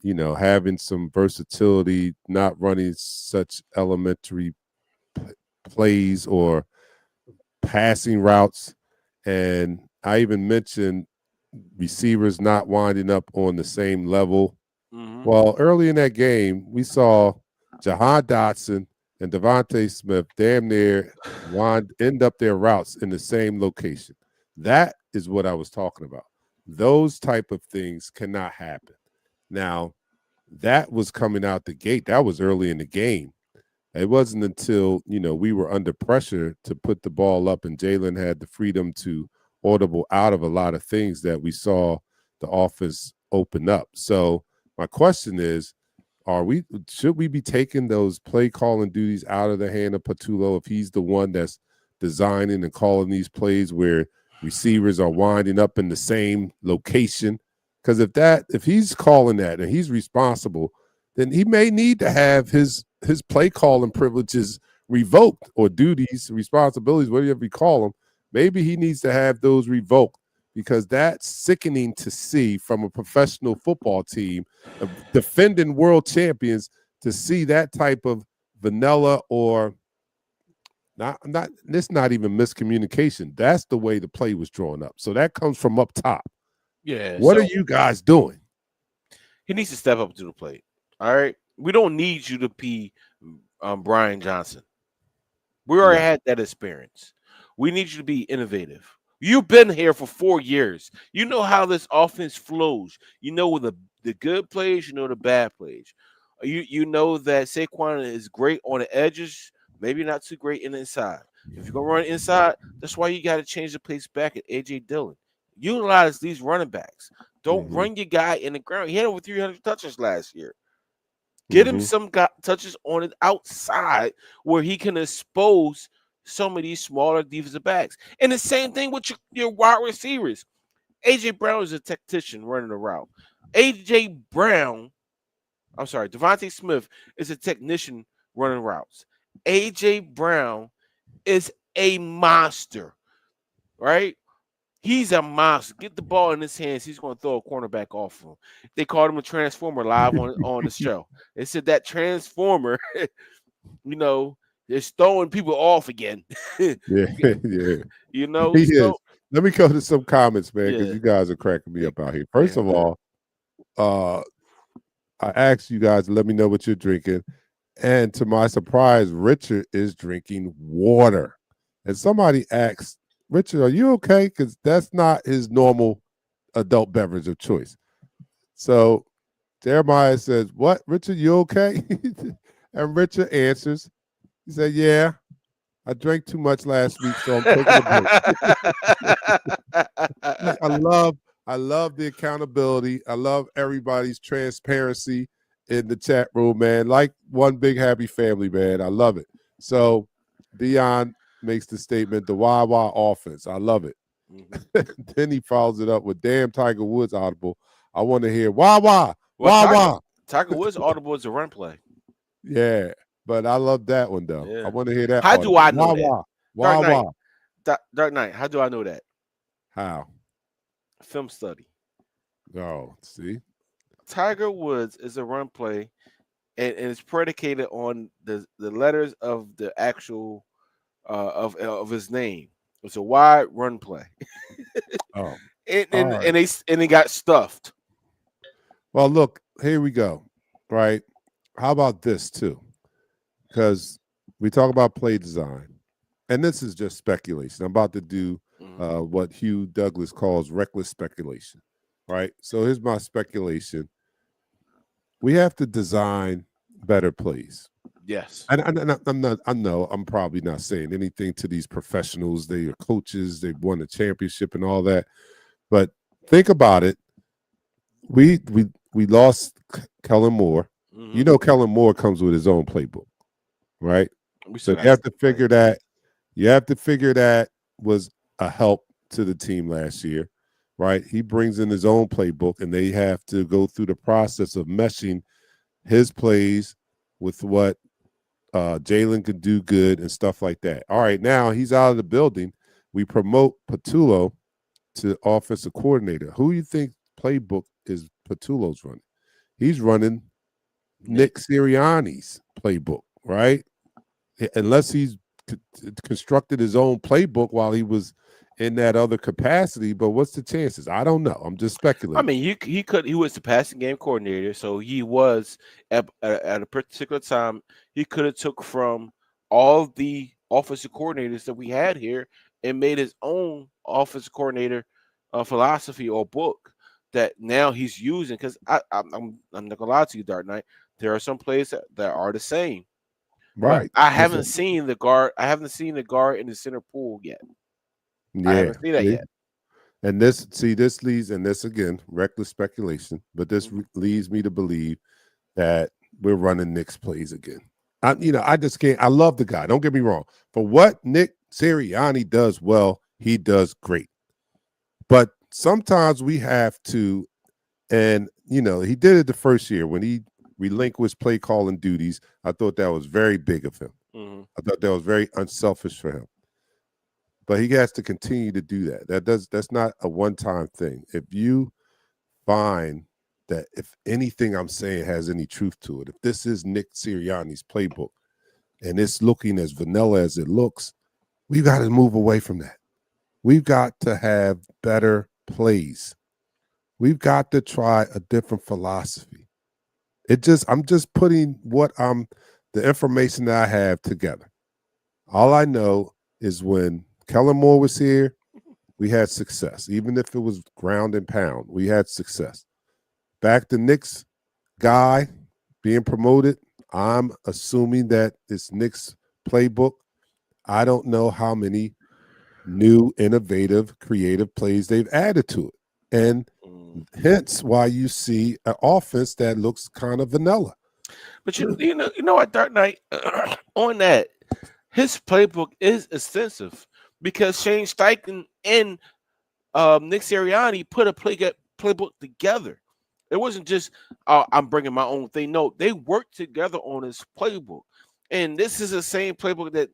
having some versatility, not running such elementary plays or passing routes. And I even mentioned receivers not winding up on the same level. Well, early in that game, we saw Jahan Dotson and Devontae Smith damn near end up their routes in the same location. That is what I was talking about. Those type of things cannot happen. Now, that was coming out the gate. That was early in the game. It wasn't until, we were under pressure to put the ball up and Jalen had the freedom to audible out of a lot of things that we saw the offense open up. So my question is, should we be taking those play calling duties out of the hand of Patullo if he's the one that's designing and calling these plays where receivers are winding up in the same location? Because if he's calling that and he's responsible, then he may need to have his play calling privileges revoked, or duties, responsibilities, whatever you call them. Maybe he needs to have those revoked, because that's sickening to see from a professional football team, defending world champions, to see that type of vanilla or not even miscommunication. That's the way the play was drawn up. So that comes from up top. Yeah. What are you guys doing? He needs to step up to the plate. All right. We don't need you to be Brian Johnson. We already had that experience. We need you to be innovative. You've been here for 4 years. You know how this offense flows. You know the good plays, you know the bad plays. You know that Saquon is great on the edges, maybe not too great in the inside. If you're going to run inside, that's why you got to change the pace back at A.J. Dillon. Utilize these running backs. Don't run your guy in the ground. He had over 300 touches last year. Get him some touches on the outside where he can expose some of these smaller defensive backs. And the same thing with your wide receivers. A.J. Brown is a tactician running a route. Devontae Smith is a technician running routes. AJ Brown is a monster, right? He's a monster. Get the ball in his hands. He's going to throw a cornerback off him. They called him a transformer live on the show. They said that transformer, is throwing people off again. Yeah, yeah. He is. So Let me go to some comments, man, because yeah, you guys are cracking me yeah, up out here. First of all, I asked you guys to let me know what you're drinking. And to my surprise, Richard is drinking water. And somebody asked, Richard, are you okay? Because that's not his normal adult beverage of choice. So Jeremiah says, what, Richard, you okay? And Richard answers, he said, yeah, I drank too much last week, so I'm taking a break. I love the accountability. I love everybody's transparency in the chat room, man. Like one big happy family, man. I love it. So Dion makes the statement, the Wawa offense. I love it. Then he follows it up with damn Tiger Woods audible. I want to hear Wawa, Wawa. Tiger Woods audible is a run play. Yeah, but I love that one though. Yeah. I want to hear that. How do I know Wawa, that? Wawa. Dark Knight. How do I know that? How? Film study. Oh, see. Tiger Woods is a run play, and it's predicated on the letters of the actual of his name. It's a wide run play. Oh, and they got stuffed. Well, look, here we go. Right? How about this too? Because we talk about play design, and this is just speculation. I'm about to do what Hugh Douglas calls reckless speculation. Right? So here's my speculation. We have to design better plays. Yes. And I know I'm probably not saying anything to these professionals. They are coaches, they've won a championship and all that. But think about it. We lost Kellen Moore. Mm-hmm. You know Kellen Moore comes with his own playbook, right? So you have to figure that. You have to figure that was a help to the team last year, right? He brings in his own playbook, and they have to go through the process of meshing his plays with what Jalen could do good and stuff like that. All right, now he's out of the building. We promote Patullo to offensive coordinator. Who you think playbook is Patullo's running? He's running Nick Sirianni's playbook, right? Unless he's constructed his own playbook while he was in that other capacity. But what's the chances? I don't know. I'm just speculating. I mean, he was the passing game coordinator, so he was at a particular time. He could have took from all the offensive coordinators that we had here and made his own offensive coordinator philosophy or book that now he's using. Because I'm not gonna lie to you, Dark Knight. There are some plays that are the same. Right. But I haven't seen the guard. I haven't seen the guard in the center pool yet. Yeah. I haven't seen that yet. And this leads, and this again, reckless speculation, but this leads me to believe that we're running Nick's plays again. I just can't. I love the guy. Don't get me wrong. For what Nick Sirianni does well, he does great. But sometimes we have to, and he did it the first year when he relinquished play calling duties. I thought that was very big of him. Mm-hmm. I thought that was very unselfish for him. But he has to continue to do that. That's not a one-time thing. If you find that if anything I'm saying has any truth to it, if this is Nick Sirianni's playbook and it's looking as vanilla as it looks, we've got to move away from that. We've got to have better plays. We've got to try a different philosophy. I'm just putting the information that I have together. All I know is when Kellen Moore was here, we had success. Even if it was ground and pound, we had success. Back to Nick's guy being promoted, I'm assuming that it's Nick's playbook. I don't know how many new, innovative, creative plays they've added to it. And hence why you see an offense that looks kind of vanilla. But you know what, Dark Knight, on that, his playbook is extensive because Shane Steichen and Nick Sirianni put a playbook together. It wasn't just I'm bringing my own thing. No, they worked together on his playbook. And this is the same playbook that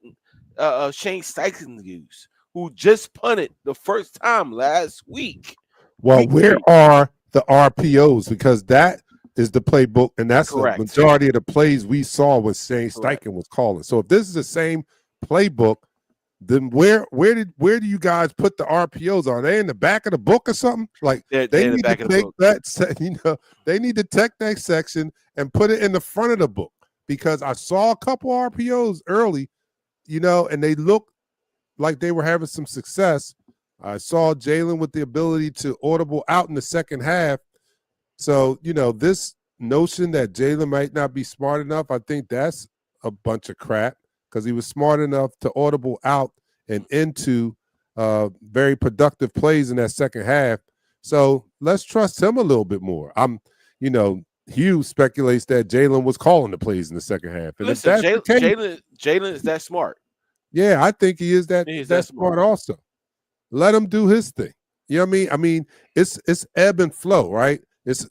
Shane Steichen used, who just punted the first time last week. Well, Week where 3. are the RPOs? Because that is the playbook, and that's Correct. the majority of the plays we saw when Shane Correct. Steichen was calling. So if this is the same playbook, then where do you guys put the RPOs? Are they in the back of the book or something? Like They're they in the need back to of the take book. that, they need to take that section and put it in the front of the book, because I saw a couple RPOs early, and they looked like they were having some success. I saw Jalen with the ability to audible out in the second half. So, this notion that Jalen might not be smart enough, I think that's a bunch of crap, because he was smart enough to audible out and into very productive plays in that second half. So let's trust him a little bit more. Hugh speculates that Jalen was calling the plays in the second half. And Listen, if that's the case, Jalen is that smart. yeah, I think he is that He's that smart also. Let him do his thing. You know what I mean? I mean, it's ebb and flow, right? It's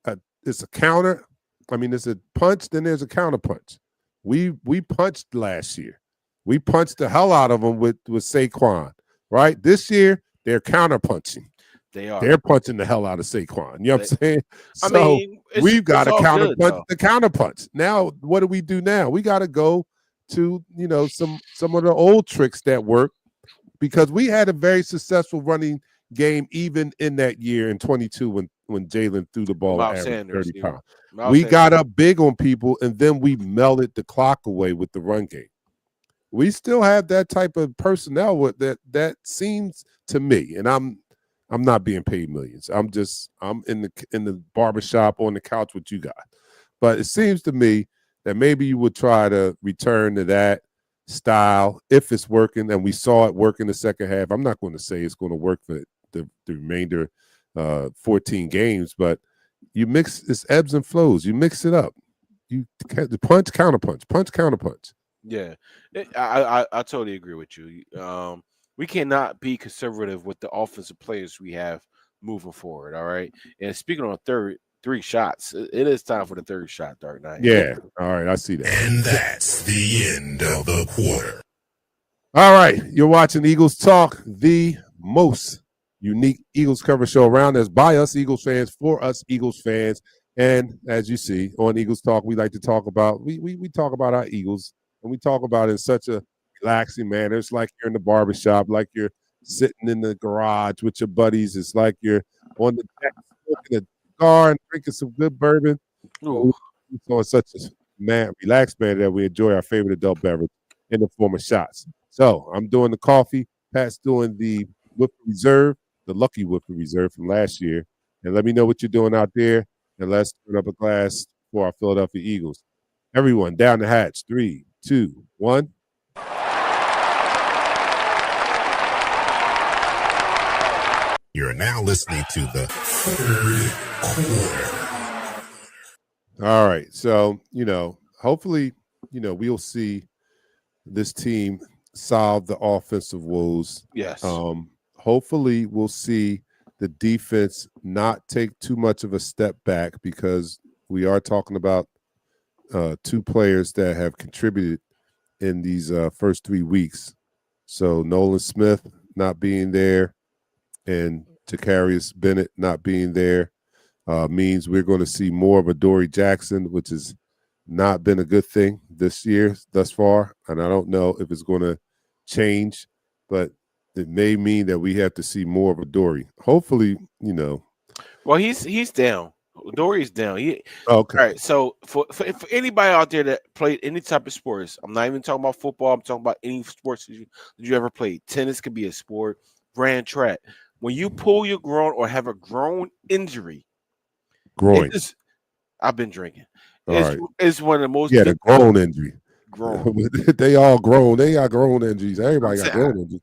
a counter. I mean, it's a punch, then there's a counter punch. We punched last year. We punched the hell out of them with Saquon, right? This year, they're counter punching. They are. They're punching the hell out of Saquon. You know what I'm saying? So we've got to counter punch the counter punch. Now, what do we do now? We got to go to, some of the old tricks that work, because we had a very successful running game even in that year in 22 when Jalen threw the ball at 30 pounds. We got up big on people, and then we melted the clock away with the run game. We still have that type of personnel with that seems to me, and I'm not being paid millions. I'm in the barbershop on the couch with you guys. But it seems to me that maybe you would try to return to that style if it's working, and we saw it work in the second half. I'm not going to say it's going to work for the remainder 14 games, but you mix, it's ebbs and flows. You mix it up. You punch, counter punch, punch, counter punch. Yeah, I totally agree with you. We cannot be conservative with the offensive players we have moving forward. All right. And speaking on three shots, it is time for the third shot, DarkKnight. Yeah. All right. I see that. And that's the end of the quarter. All right. You're watching Eagles Talk, the most unique Eagles cover show around. That's by us Eagles fans, for us Eagles fans. And as you see on Eagles Talk, we like to talk about, we talk about our Eagles, and we talk about it in such a relaxing manner. It's like you're in the barbershop, like you're sitting in the garage with your buddies. It's like you're on the deck smoking a cigar and drinking some good bourbon. So in such a relaxed manner that we enjoy our favorite adult beverage in the form of shots. So I'm doing the coffee. Pat's doing the Woodford Reserve, the Lucky Woodford Reserve from last year. And let me know what you're doing out there. And let's turn up a glass for our Philadelphia Eagles. Everyone, down the hatch. 3, 2, 1. You're now listening to the third quarter. All right. So, hopefully, we'll see this team solve the offensive woes. Yes. Hopefully, we'll see the defense not take too much of a step back, because we are talking about two players that have contributed in these first 3 weeks. So Nolan Smith not being there and Takarius Bennett not being there means we're going to see more of a Dory Jackson, which has not been a good thing this year thus far. And I don't know if it's going to change, but it may mean that we have to see more of a Dory. Hopefully, Well, he's down. Dory's down. Okay. All right. So for anybody out there that played any type of sports, I'm not even talking about football. I'm talking about any sports that you ever played. Tennis could be a sport. Ran track. When you pull your groin or have a groin injury, groin. I've been drinking. Right. It's one of the most. Yeah, the groin injury. Grown. They all grown. They got grown injuries. Everybody got grown injuries.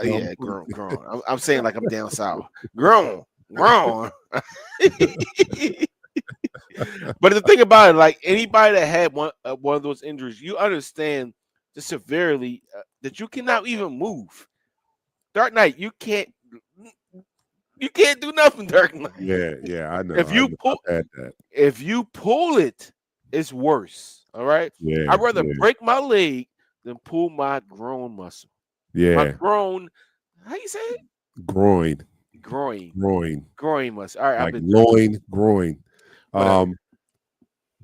Yeah, grown. I'm saying like I'm down south. Grown. But the thing about it, like anybody that had one of those injuries, you understand the severely that you cannot even move. DarkKnight, you can't do nothing, DarkKnight. Yeah, I know. If you pull it, It's worse. All right. Yeah, I'd rather yeah, break my leg than pull my groin muscle. My yeah. groin, how you say it? Groin, Groin. groin, Groin muscle. All right, I've like been drinking. loin, groin. Whatever. Um,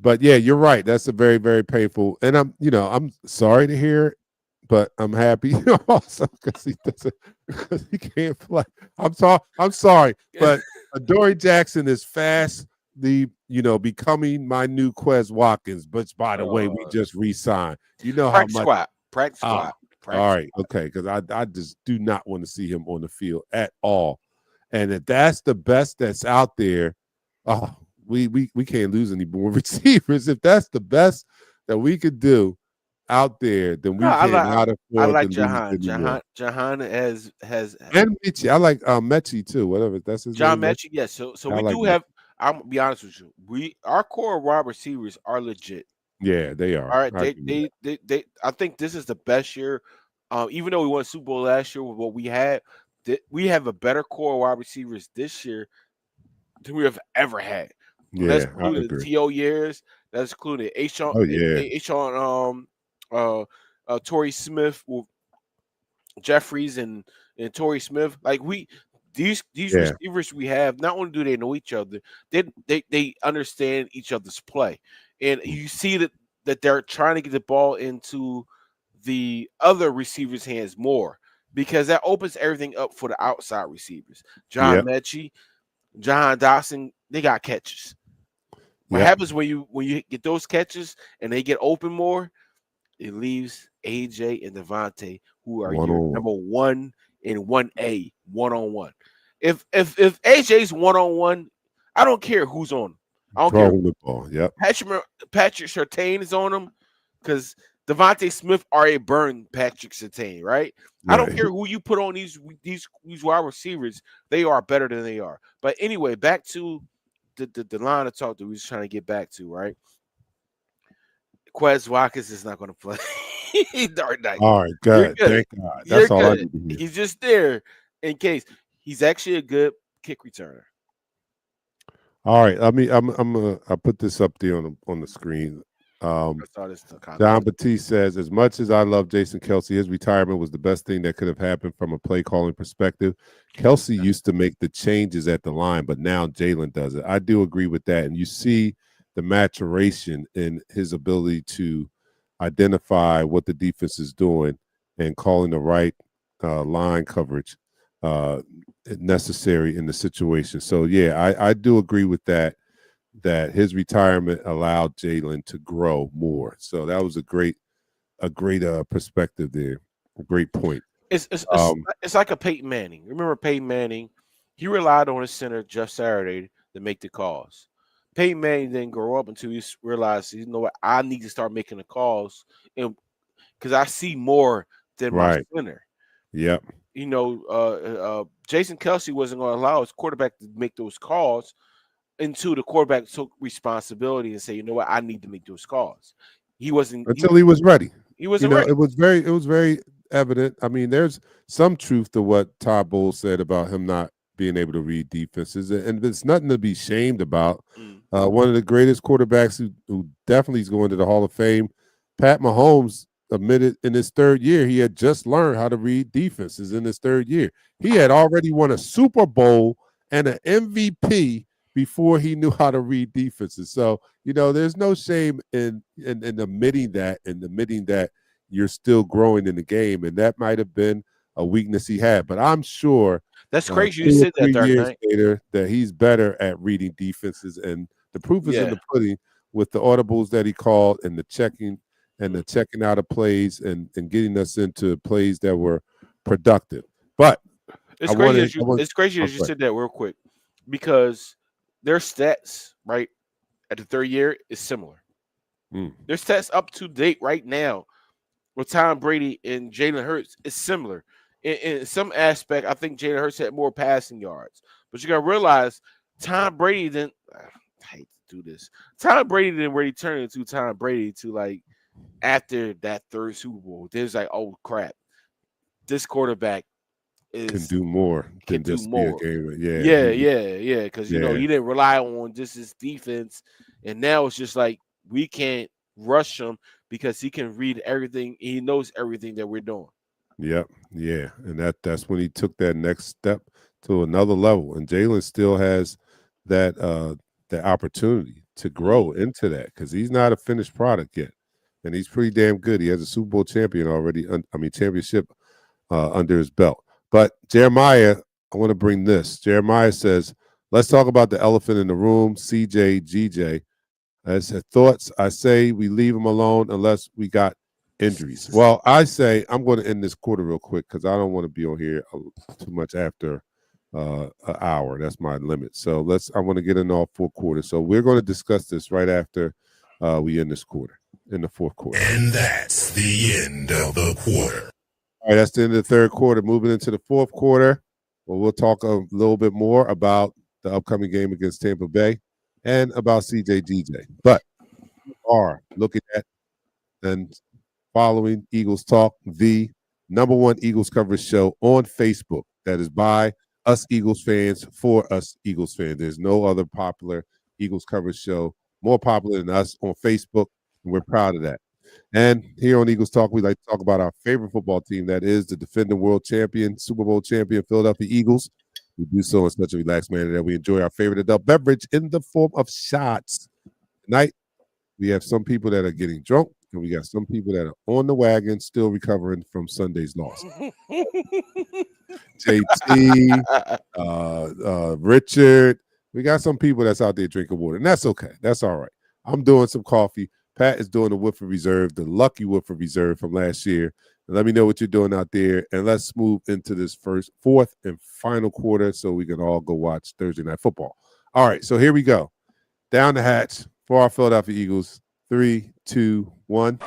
but yeah, you're right. That's a very, very painful. And I'm sorry to hear it, but I'm happy also because he doesn't, because he can't play. I'm sorry, but Adoree Jackson is fast. Becoming my new Quez Watkins. But by the way, we just re-signed. You know how Practice much. squat. Practice Oh, squat. all Practice. right, okay, because I just do not want to see him on the field at all. And if that's the best that's out there, oh, we can't lose any more receivers. If that's the best that we could do out there, then No, we cannot I afford to like lose Jahan. anymore. Jahan has And Mechie, I like Mechie too. Whatever that's his John name. Mechie. Yes. So I we like do Mechie. have. I'm gonna be honest with you. Our core wide receivers are legit. Yeah, they are. All right, I agree with that. they I think this is the best year. Even though we won Super Bowl last year with what we had, we have a better core wide receivers this year than we have ever had. And that's Yeah, I including the agree. TO years. That's including Oh yeah, Torrey Smith with Jeffries and Torrey Smith. Like these yeah, receivers we have, not only do they know each other, they understand each other's play. And you see that they're trying to get the ball into the other receivers' hands more because that opens everything up for the outside receivers. John yep, Mechie, John Dawson, they got catches. What yep. happens when you get those catches and they get open more? It leaves AJ and Devontae, who are One your on one, number 1 and 1A one-on-one. If AJ's one-on-one, I don't care who's on him. I don't care. throwing the ball. Yep, Patrick Surtain is on him because Devontae Smith already burned Patrick Surtain, right? I don't right. care who you put on these wide receivers; they are better than they are. But anyway, back to the line of talk that we was trying to get back to, right? Quez Watkins is not going to play. Dark Knight. All right, You're good. good. Thank God. You're That's all I good. need to hear. He's just there in case. He's actually a good kick returner. All right, I'll put this up there on the screen. I saw this John context. Batiste says, as much as I love Jason Kelsey, his retirement was the best thing that could have happened from a play calling perspective. Kelsey used to make the changes at the line, but now Jalen does it. I do agree with that. And you see the maturation in his ability to identify what the defense is doing and calling the right line coverage necessary in the situation. So, yeah, I do agree with that his retirement allowed Jalen to grow more. So that was a great perspective there. A great point. It's, it's it's it's like a Peyton Manning. Remember Peyton Manning? He relied on his center Jeff Saturday to make the calls. Peyton Manning didn't grow up until he realized, you know what, I need to start making the calls, and because I see more than my Right. center. Yep. Jason Kelsey wasn't going to allow his quarterback to make those calls until the quarterback took responsibility and say, you know what, I need to make those calls. He wasn't. Until he was ready. He wasn't ready. It was very evident. I mean, there's some truth to what Todd Bowles said about him not being able to read defenses, and there's nothing to be shamed about. One of the greatest quarterbacks who definitely is going to the Hall of Fame, Pat Mahomes, admitted in his third year he had just learned how to read defenses in his third year. He had already won a Super Bowl and an MVP before he knew how to read defenses. So, there's no shame in admitting that and admitting that you're still growing in the game. And that might have been a weakness he had. But I'm sure that's crazy you 2 or said that, 3 Dark years Knight. later that he's better at reading defenses. And the proof is in the pudding with the audibles that he called and the checking and the checking out of plays and getting us into plays that were productive. But it's crazy that you said that real quick because their stats, right, at the third year is similar. Their stats up to date right now with Tom Brady and Jalen Hurts is similar. In some aspect, I think Jalen Hurts had more passing yards. But you got to realize Tom Brady didn't – I hate to do this. Tom Brady didn't really turn into Tom Brady to, like, after that third Super Bowl. There's like, oh, crap. This quarterback can do more can than do just more. be a gamer. Yeah. Because, he didn't rely on just his defense. And now it's just like we can't rush him because he can read everything. He knows everything that we're doing. Yep. Yeah. And that's when he took that next step to another level. And Jalen still has that opportunity to grow into that because he's not a finished product yet. And he's pretty damn good. He has a Super Bowl champion already. Championship under his belt. But Jeremiah, I want to bring this. Jeremiah says, let's talk about the elephant in the room, CJ, GJ. I said, thoughts, I say we leave him alone unless we got injuries. Well, I say I'm going to end this quarter real quick because I don't want to be on here too much after an hour. That's my limit. So I want to get in all 4 quarters. So we're going to discuss this right after we end this quarter, in the 4th quarter. And that's the end of the quarter. All right, that's the end of the 3rd quarter. Moving into the 4th quarter, well, we'll talk a little bit more about the upcoming game against Tampa Bay and about CJ. But we are looking at and following Eagles Talk, the #1 Eagles coverage show on Facebook that is by us Eagles fans for us Eagles fans. There's no other popular Eagles coverage show more popular than us on Facebook, and we're proud of that. And here on Eagles Talk, we like to talk about our favorite football team, that is the defending world champion, Super Bowl champion, Philadelphia Eagles. We do so in such a relaxed manner that we enjoy our favorite adult beverage in the form of shots. Tonight, we have some people that are getting drunk, and we got some people that are on the wagon still recovering from Sunday's loss. JT, Richard, we got some people that's out there drinking water, and that's okay. That's all right. I'm doing some coffee. Pat is doing the Woodford Reserve, the lucky Woodford Reserve from last year. And let me know what you're doing out there, and let's move into this 4th and final quarter so we can all go watch Thursday Night Football. All right, so here we go. Down the hatch for our Philadelphia Eagles. 3, 2, 1.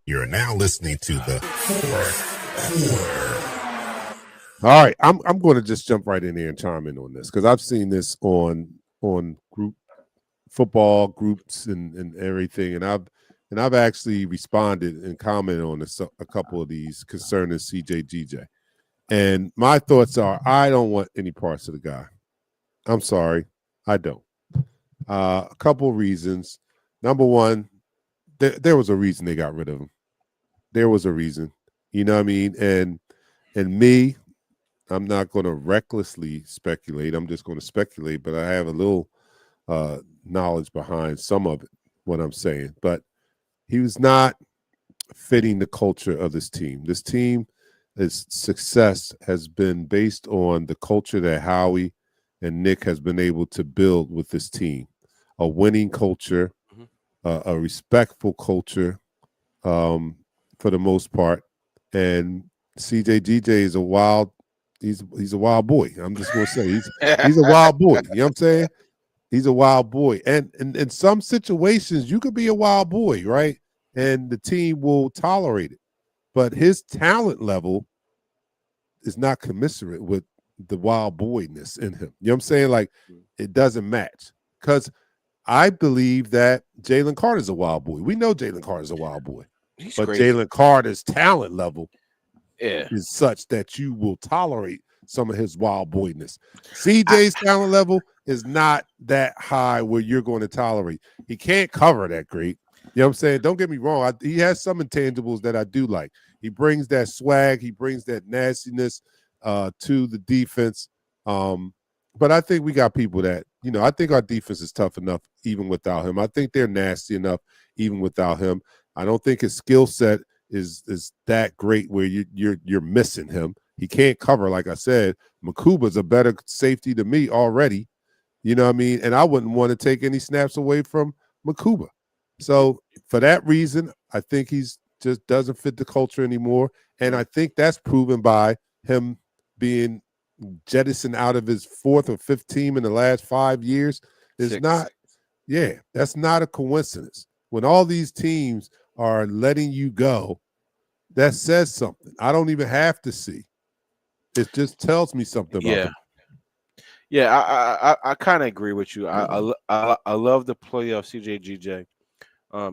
You're now listening to the 4th quarter. All right, I'm going to just jump right in there and chime in on this because I've seen this on group football groups and everything, and I've actually responded and commented on a couple of these concerning CJ. And my thoughts are, I don't want any parts of the guy. I'm sorry, I don't. A couple of reasons. Number one, there was a reason they got rid of him. There was a reason, you know what I mean? And me, I'm not going to recklessly speculate. I'm just going to speculate, but I have a little knowledge behind some of it, what I'm saying. But he was not fitting the culture of this team. This team, its success has been based on the culture that Howie and Nick has been able to build with this team. A winning culture, a respectful culture for the most part. And CJ is a wild, he's a wild boy. I'm just going to say he's a wild boy. You know what I'm saying? He's a wild boy. And in some situations, you could be a wild boy, right? And the team will tolerate it. But his talent level is not commensurate with the wild boyness in him. You know what I'm saying? Like, it doesn't match. Because I believe that Jalen Carter's a wild boy. We know Jalen Carter's a wild boy. But Jalen Carter's talent level is such that you will tolerate some of his wild boyness. CJ's talent level is not that high where you're going to tolerate. He can't cover that great. You know what I'm saying? Don't get me wrong. He has some intangibles that I do like. He brings that swag. He brings that nastiness to the defense. But I think we got people that, I think our defense is tough enough even without him. I think they're nasty enough even without him. I don't think his skill set is that great where you're missing him. He can't cover, like I said. Makuba's a better safety to me already. You know what I mean? And I wouldn't want to take any snaps away from Makuba. So for that reason, I think he's just doesn't fit the culture anymore. And I think that's proven by him being jettisoned out of his 4th or 5th team in the last 5 years. That's not a coincidence. When all these teams are letting you go, that says something. I don't even have to see. It just tells me something about him. Yeah, I kind of agree with you. I love the play of CJ.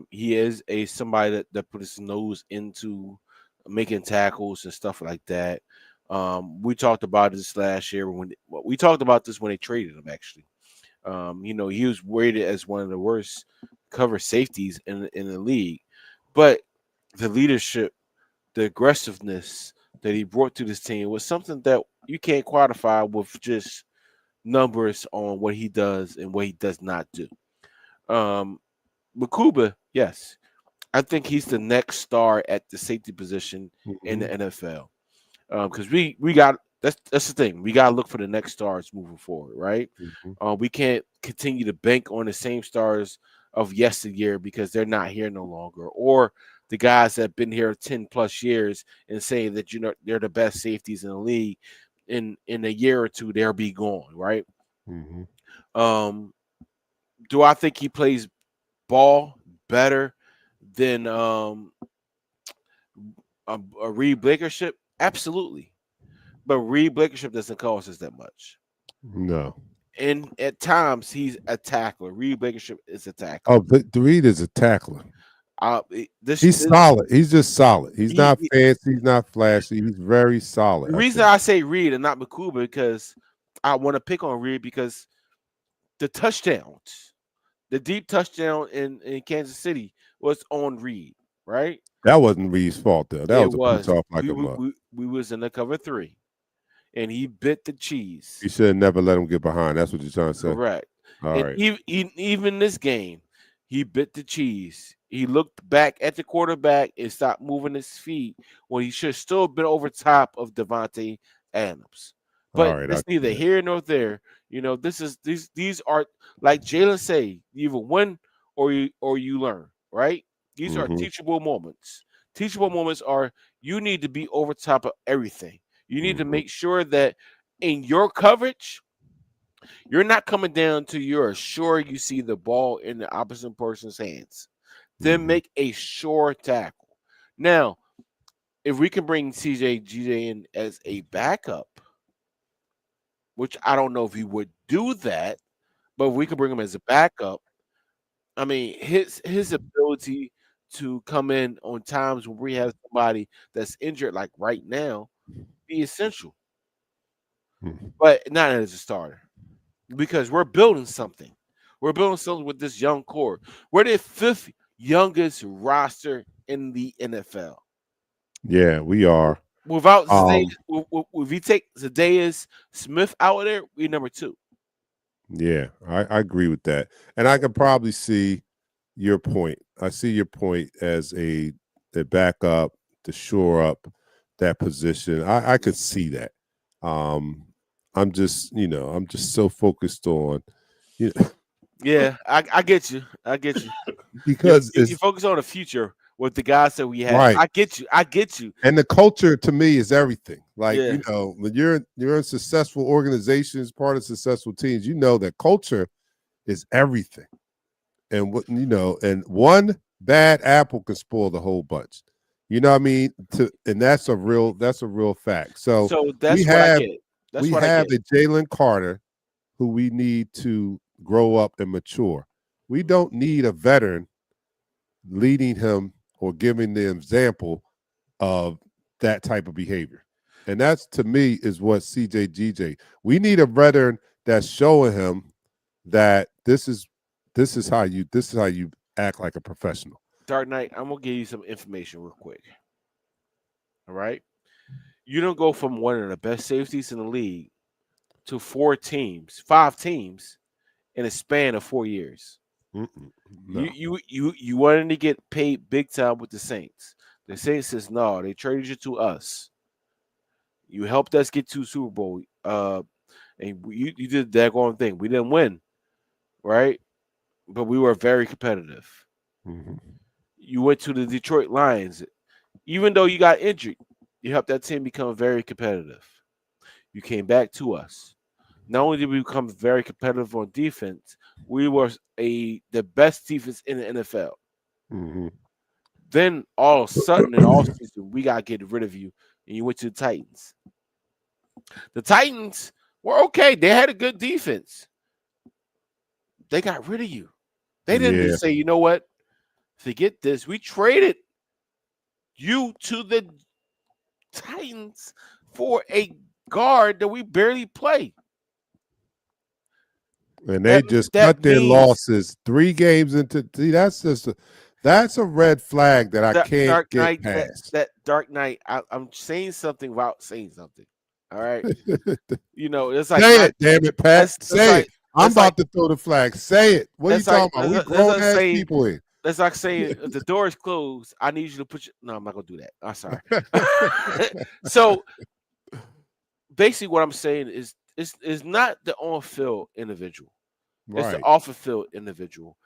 He is somebody that put his nose into making tackles and stuff like that. We talked about this last year when we talked about this when they traded him. Actually, he was rated as one of the worst cover safeties in the league, but the leadership, the aggressiveness that he brought to this team was something that you can't quantify with just numbers on what he does and what he does not do. Makuba, yes, I think he's the next star at the safety position in the NFL. Because we got that's the thing. We gotta look for the next stars moving forward, right? We can't continue to bank on the same stars of yesteryear because they're not here no longer, or the guys that have been here 10 plus years and saying that they're the best safeties in the league. In a year or two, they'll be gone, right? Do I think he plays ball better than a Reed Blankenship? Absolutely. But Reed Blankenship doesn't cost us that much. No. And at times he's a tackler. Reed Blankenship is a tackler. Oh, but Reed is a tackler. He's solid. He's just solid. He's not fancy. He's not flashy. He's very solid. The reason I say Reed and not Makuba because I want to pick on Reed because the touchdowns, the deep touchdown in Kansas City was on Reed, right? That wasn't Reed's fault though. That was a pitch off like a mug. We was in the cover 3, and he bit the cheese. He should have never let him get behind. That's what you're trying to say. Correct. All and right. Even this game, he bit the cheese. He looked back at the quarterback and stopped moving his feet when he should have still been over top of Devontae Adams. But it's neither here nor there. These are like Jalen say, you either win or you learn, right? These are teachable moments. Teachable moments are you need to be over top of everything. You need to make sure that in your coverage, you're not coming down to you're sure you see the ball in the opposite person's hands. Then make a sure tackle. Now, if we can bring CJ in as a backup, which I don't know if he would do that, but if we could bring him as a backup, I mean, his ability to come in on times when we have somebody that's injured, like right now, be essential. But not as a starter. Because we're building something. We're building something with this young core. We're the 5th youngest roster in the NFL. Yeah, we are. Without if you take Zadarius Smith out of there, we're number 2. Yeah, I agree with that. And I can probably see your point. I see your point as the backup, to shore up that position. I could see that. I'm just so focused on, Yeah, I get you. I get you. Because you focus on the future with the guys that we have. Right. I get you. And the culture to me is everything. Like, when you're in successful organizations, part of successful teams, that culture is everything. And and one bad apple can spoil the whole bunch. You know what I mean? And that's a real fact. So that's what I get. We have a Jalen Carter who we need to grow up and mature. We don't need a veteran leading him or giving the example of that type of behavior. And that's, to me, is what CJGJ. We need a veteran that's showing him that this is how you act like a professional. DarkKnight, I'm gonna give you some information real quick. All right. You don't go from one of the best safeties in the league to 5 teams in a span of 4 years. No. You wanted to get paid big time with the Saints. The Saints says no, they traded you to us. You helped us get to Super Bowl. And you did that daggone thing. We didn't win, right? But we were very competitive. You went to the Detroit Lions. Even though you got injured, you helped that team become very competitive. You came back to us. Not only did we become very competitive on defense, we were the best defense in the NFL. Then all of a sudden in all season, we got to get rid of you, and you went to the Titans. The Titans were okay. They had a good defense. They got rid of you. They didn't just say, you know what? Forget this. We traded you to the Titans for a guard that we barely play. And they just cut their losses 3 games into. See, that's a red flag that I can't get past. That DarkKnight. I'm saying something without saying something. All right, it's like say it, damn it, Pat. Say it. I'm about to throw the flag. Say it. What are you talking about? We grown ass people here. That's like saying if the door is closed, I need you to put your. No, I'm not gonna do that. I'm sorry. So basically, what I'm saying is not the on-field individual. Right. It's the off-the-field individual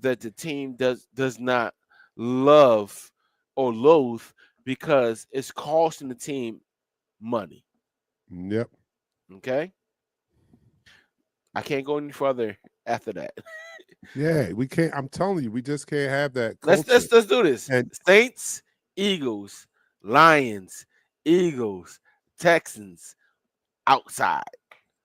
that the team does not love or loathe because it's costing the team money. Yep. Okay. I can't go any further after that. Yeah, we can't. I'm telling you, we just can't have that culture. Let's do this. And Saints, Eagles, Lions, Eagles, Texans, outside.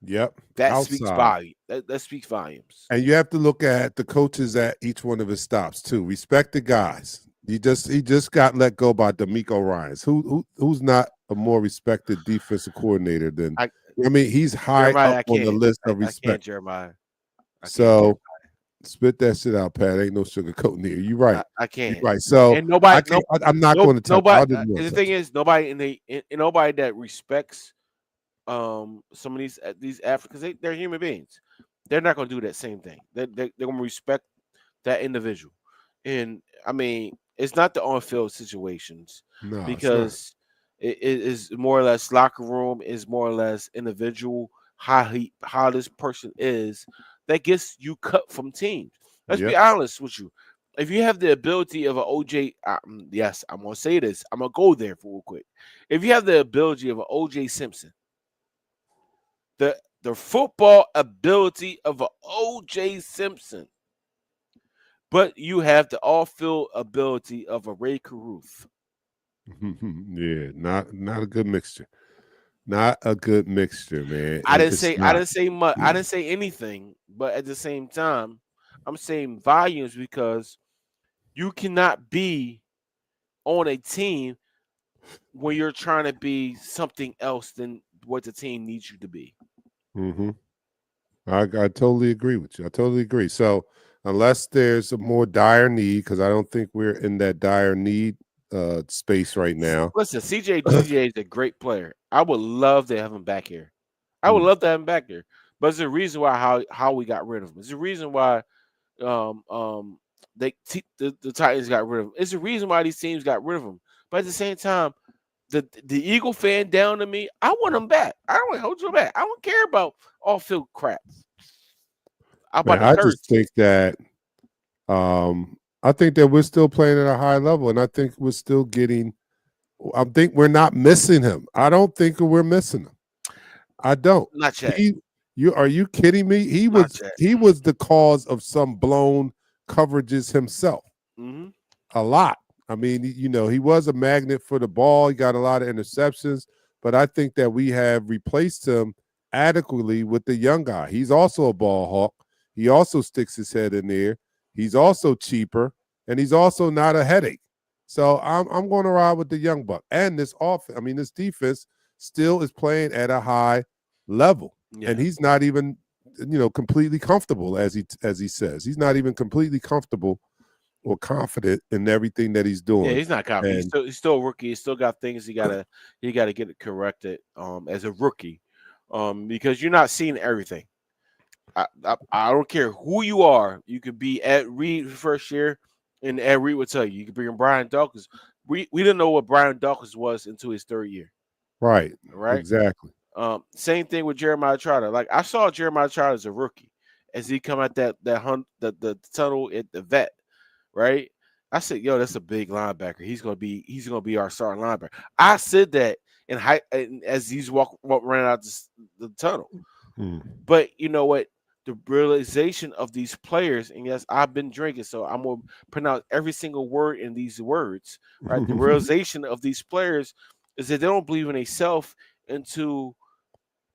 Yep. That speaks volumes. That speaks volumes. And you have to look at the coaches at each one of his stops too. Respect the guys. He just got let go by DeMeco Ryans. Who's not a more respected defensive coordinator than I mean, he's high up on the list of respect. I can't, Jeremiah. Spit that shit out, Pat. Ain't no sugarcoating here. You're right. I can't. You're right. So and nobody, I'm not going to tell nobody. The thing is, nobody nobody that respects some of these Africans, they're human beings. They're not going to do that same thing. They're going to respect that individual. And I mean, it's not the on-field situations because it is more or less locker room, is more or less individual how this person is that gets you cut from teams. Let's be honest with you. If you have the ability of an OJ, yes, I'm gonna say this. I'm gonna go there for real quick. If you have the ability of an OJ Simpson, the football ability of an OJ Simpson, but you have the off-field ability of a Ray Caruth. Yeah, not a good mixture. Not a good mixture, man. I didn't say much. I didn't say anything, but at the same time, I'm saying volumes because you cannot be on a team when you're trying to be something else than what the team needs you to be. Mm-hmm. I totally agree with you. I totally agree. So unless there's a more dire need, because I don't think we're in that dire need space right now. Listen, CJ is a great player. I would love to have him back here. I would love to have him back here. But there's a reason why how we got rid of him. There's a reason why the Titans got rid of him. It's a reason why these teams got rid of him. But at the same time, the Eagle fan down to me, I want him back. I don't want to hold you back. I don't care about off-field crap. I just think that I think that we're still playing at a high level, and I think we're still getting – I think we're not missing him. I don't think we're missing him. I don't. Not yet. Are you kidding me? He was the cause of some blown coverages himself. Mm-hmm. A lot. I mean, he was a magnet for the ball. He got a lot of interceptions, but I think that we have replaced him adequately with the young guy. He's also a ball hawk. He also sticks his head in there. He's also cheaper, and he's also not a headache. So I'm going to ride with the young buck. And this offense, this defense still is playing at a high level, and he's not even, completely comfortable as he says. He's not even completely comfortable or confident in everything that he's doing. Yeah, he's not confident. He's still a rookie. He's still got things he gotta get it corrected as a rookie, because you're not seeing everything. I don't care who you are. You could be at Reed first year, and Ed Reed would tell you. You could bring in Brian Dawkins. We didn't know what Brian Dawkins was until his third year. Right. Exactly. Same thing with Jeremiah Trotter. Like, I saw Jeremiah Trotter as a rookie as he come at the tunnel at the vet. Right. I said, yo, that's a big linebacker. He's gonna be our starting linebacker. I said that as he's running out the tunnel. But you know what? The realization of these players, and yes, I've been drinking, so I'm gonna pronounce every single word in these words. Right. The realization of these players is that they don't believe in themselves until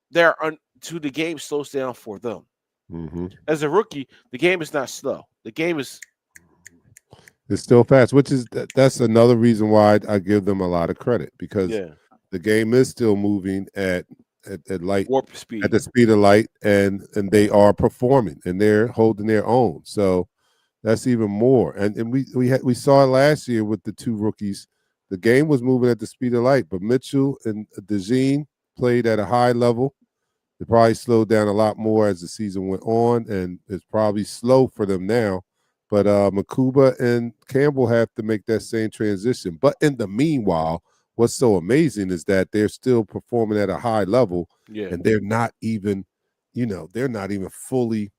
the game slows down for them. As a rookie, the game is not slow. The game is it's still fast, which is that's another reason why I give them a lot of credit, because the game is still moving at light, Warp speed. at the speed of light, and they are performing and they're holding their own. So that's even more. And we saw it last year with the two rookies. The game was moving at the speed of light, but Mitchell and DeJean played at a high level. It probably slowed down a lot more as the season went on, and it's probably slow for them now. But Makuba and Campbell have to make that same transition. But in the meanwhile, what's so amazing is that they're still performing at a high level, and they're not even, they're not even fully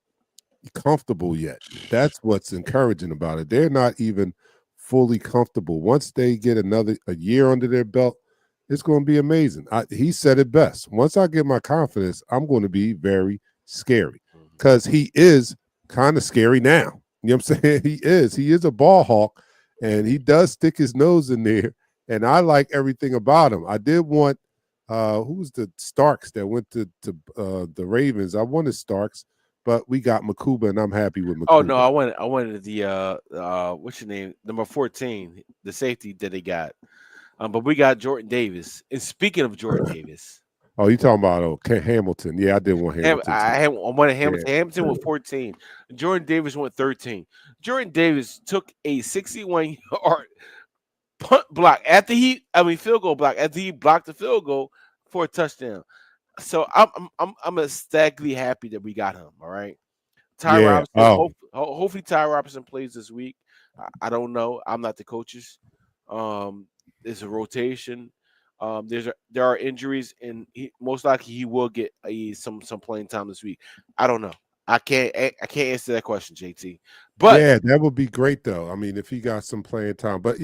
comfortable yet. That's what's encouraging about it. They're not even fully comfortable. Once they get a year under their belt, it's going to be amazing. He said it best. Once I get my confidence, I'm going to be very scary because he is kind of scary now. You know what I'm saying? He is a ball hawk, and he does stick his nose in there, and I like everything about him. I did want who was the Starks that went to the Ravens? I wanted Starks, but we got Makuba, and I'm happy with Makuba. Oh no, I wanted the what's your name? Number 14, the safety that they got. But we got Jordan Davis. And speaking of Jordan Davis, oh, you talking about Hamilton? Yeah, I did want Hamilton. I wanted Hamilton. Yeah. Hamilton went 14. Jordan Davis went 13. Jordan Davis took a 61-yard punt block field goal block after he blocked the field goal for a touchdown. So I'm ecstatically happy that we got him. All right, Ty Robinson. Hopefully Ty Robinson plays this week. I don't know. I'm not the coaches. There's a rotation. There are injuries, and most likely he will get some playing time this week. I don't know. I can't answer that question, JT. But yeah, that would be great though. I mean, if he got some playing time. But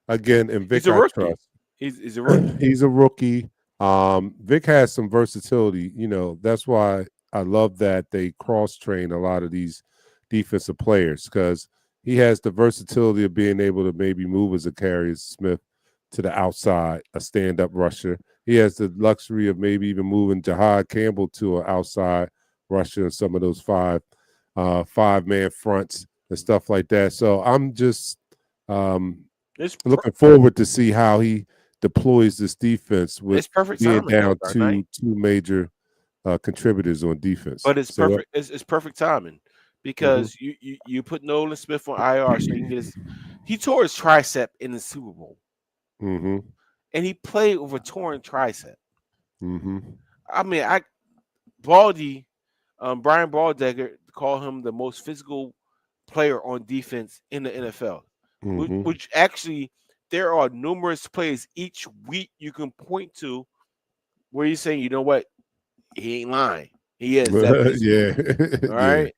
again, and Vic, he's a rookie. I trust. He's a rookie. He's a rookie. Vic has some versatility. That's why I love that they cross-train a lot of these defensive players because he has the versatility of being able to maybe move as a Carrier Smith to the outside, a stand-up rusher. He has the luxury of maybe even moving Jahad Campbell to an outside rusher in some of those five-man fronts and stuff like that. So I'm just looking forward to see how he deploys this defense with being down two major contributors on defense. But it's perfect. It's perfect timing because you put Nolan Smith on IR so he can get he tore his tricep in the Super Bowl. Mm-hmm. And he played with a torn tricep. Mm-hmm. I mean, Baldy, Brian Baldecker called him the most physical player on defense in the NFL. Which actually, there are numerous plays each week you can point to where you're saying, you know what, he ain't lying. He is. Yeah. All right.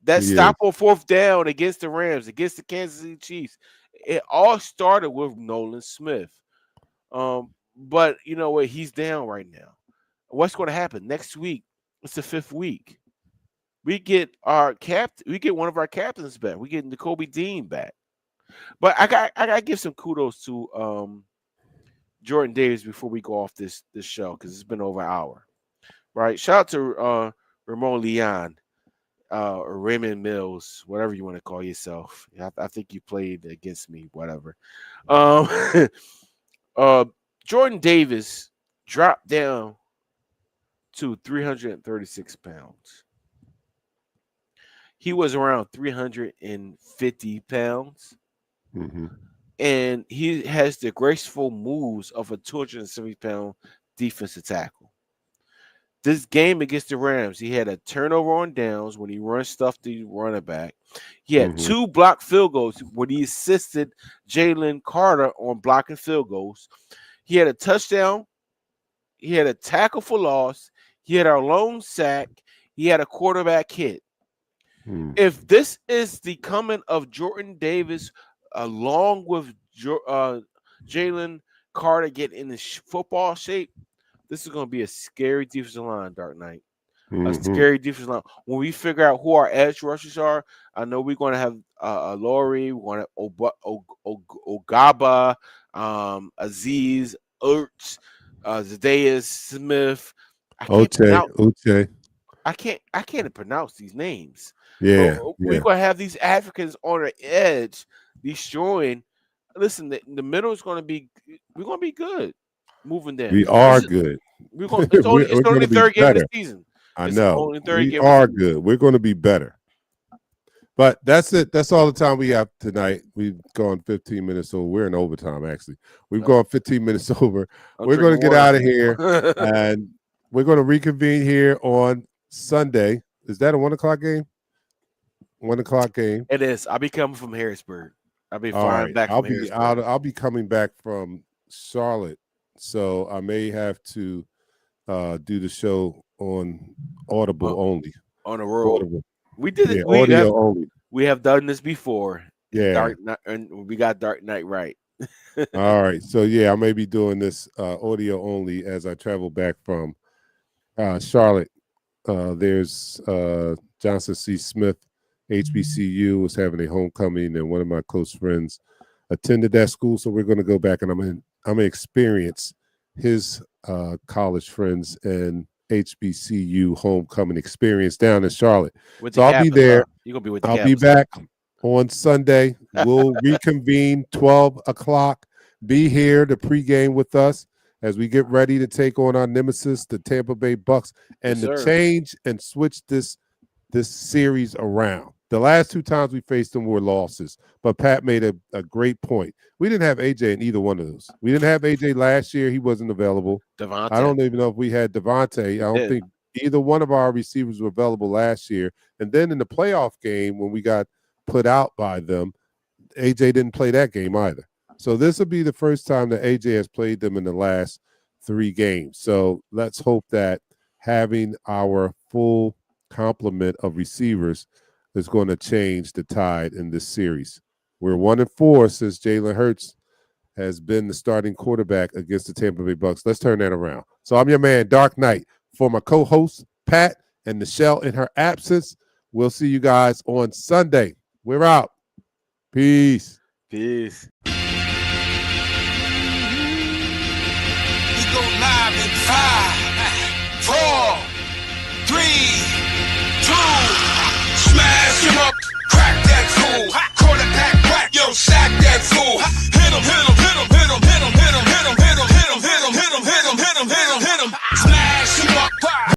That stop on fourth down against the Rams, against the Kansas City Chiefs. It all started with Nolan Smith. But you know what? He's down right now. What's going to happen next week? It's the 5th week. We get one of our captains back. We get N'Kobe Dean back. But I gotta give some kudos to Jordan Davis before we go off this show because it's been over an hour. Right? Shout out to Ramon Leon. Or Raymond Mills, whatever you want to call yourself. I think you played against me, whatever. Jordan Davis dropped down to 336 pounds. He was around 350 pounds. Mm-hmm. And he has the graceful moves of a 270-pound defensive tackle. This game against the Rams, he had a turnover on downs when he run stuff to the running back. He had 2 blocked field goals when he assisted Jalen Carter on blocking field goals. He had a touchdown. He had a tackle for loss. He had a lone sack. He had a quarterback hit. If this is the coming of Jordan Davis along with Jalen Carter getting in the football shape, this is going to be a scary defensive line, DarkKnight. A scary defensive line. When we figure out who our edge rushers are, I know we're going to have Laurie, we're going to Ogaba, Aziz, Ertz, Zadarius Smith. Uche. I can't pronounce these names. Yeah. We're going to have these Africans on the edge destroying. Listen, the middle is going to be. We're going to be good. moving there. We are good. We're going. It's only the third game of the season. I It's know. only the third We game are of the season. good. We're going to be better. But that's it. That's all the time we have tonight. We've gone 15 minutes over. We're in overtime, actually. We've gone 15 minutes over. We're going to get out of here, and we're going to reconvene here on Sunday. Is that a 1 o'clock game? 1 o'clock game. It is. I'll be coming from Harrisburg. I'll be All flying right. back from Harrisburg. I'll be coming back from Charlotte, so I may have to do the show on Audible only. On the road. Audible. We did it. Yeah, only. We have done this before. Yeah. And we got DarkKnight right. All right. So, yeah, I may be doing this audio only as I travel back from Charlotte. There's Johnson C. Smith, HBCU, was having a homecoming, and one of my close friends attended that school. So we're going to go back, and I'm going to experience his college friends and HBCU homecoming experience down in Charlotte. So I'll be there. You're gonna be with the I'll be back on Sunday. We'll reconvene 12 o'clock. Be here to pregame with us as we get ready to take on our nemesis, the Tampa Bay Bucks, and to change and switch this series around. The last two times we faced them were losses, but Pat made a great point. We didn't have AJ in either one of those. We didn't have AJ last year. He wasn't available. Devontae. I don't even know if we had Devontae. I don't think either one of our receivers were available last year. And then in the playoff game, when we got put out by them, AJ didn't play that game either. So this will be the first time that AJ has played them in the last 3 games. So let's hope that having our full complement of receivers is going to change the tide in this series. We're 1-4 since Jalen Hurts has been the starting quarterback against the Tampa Bay Bucks. Let's turn that around. So I'm your man, DarkKnight. For my co-hosts, Pat and Nichelle in her absence, we'll see you guys on Sunday. We're out. Peace. Peace. We go live in 5, 4, 3, 2. Smash him up, crack that fool. Quarterback whack, yo, sack that fool.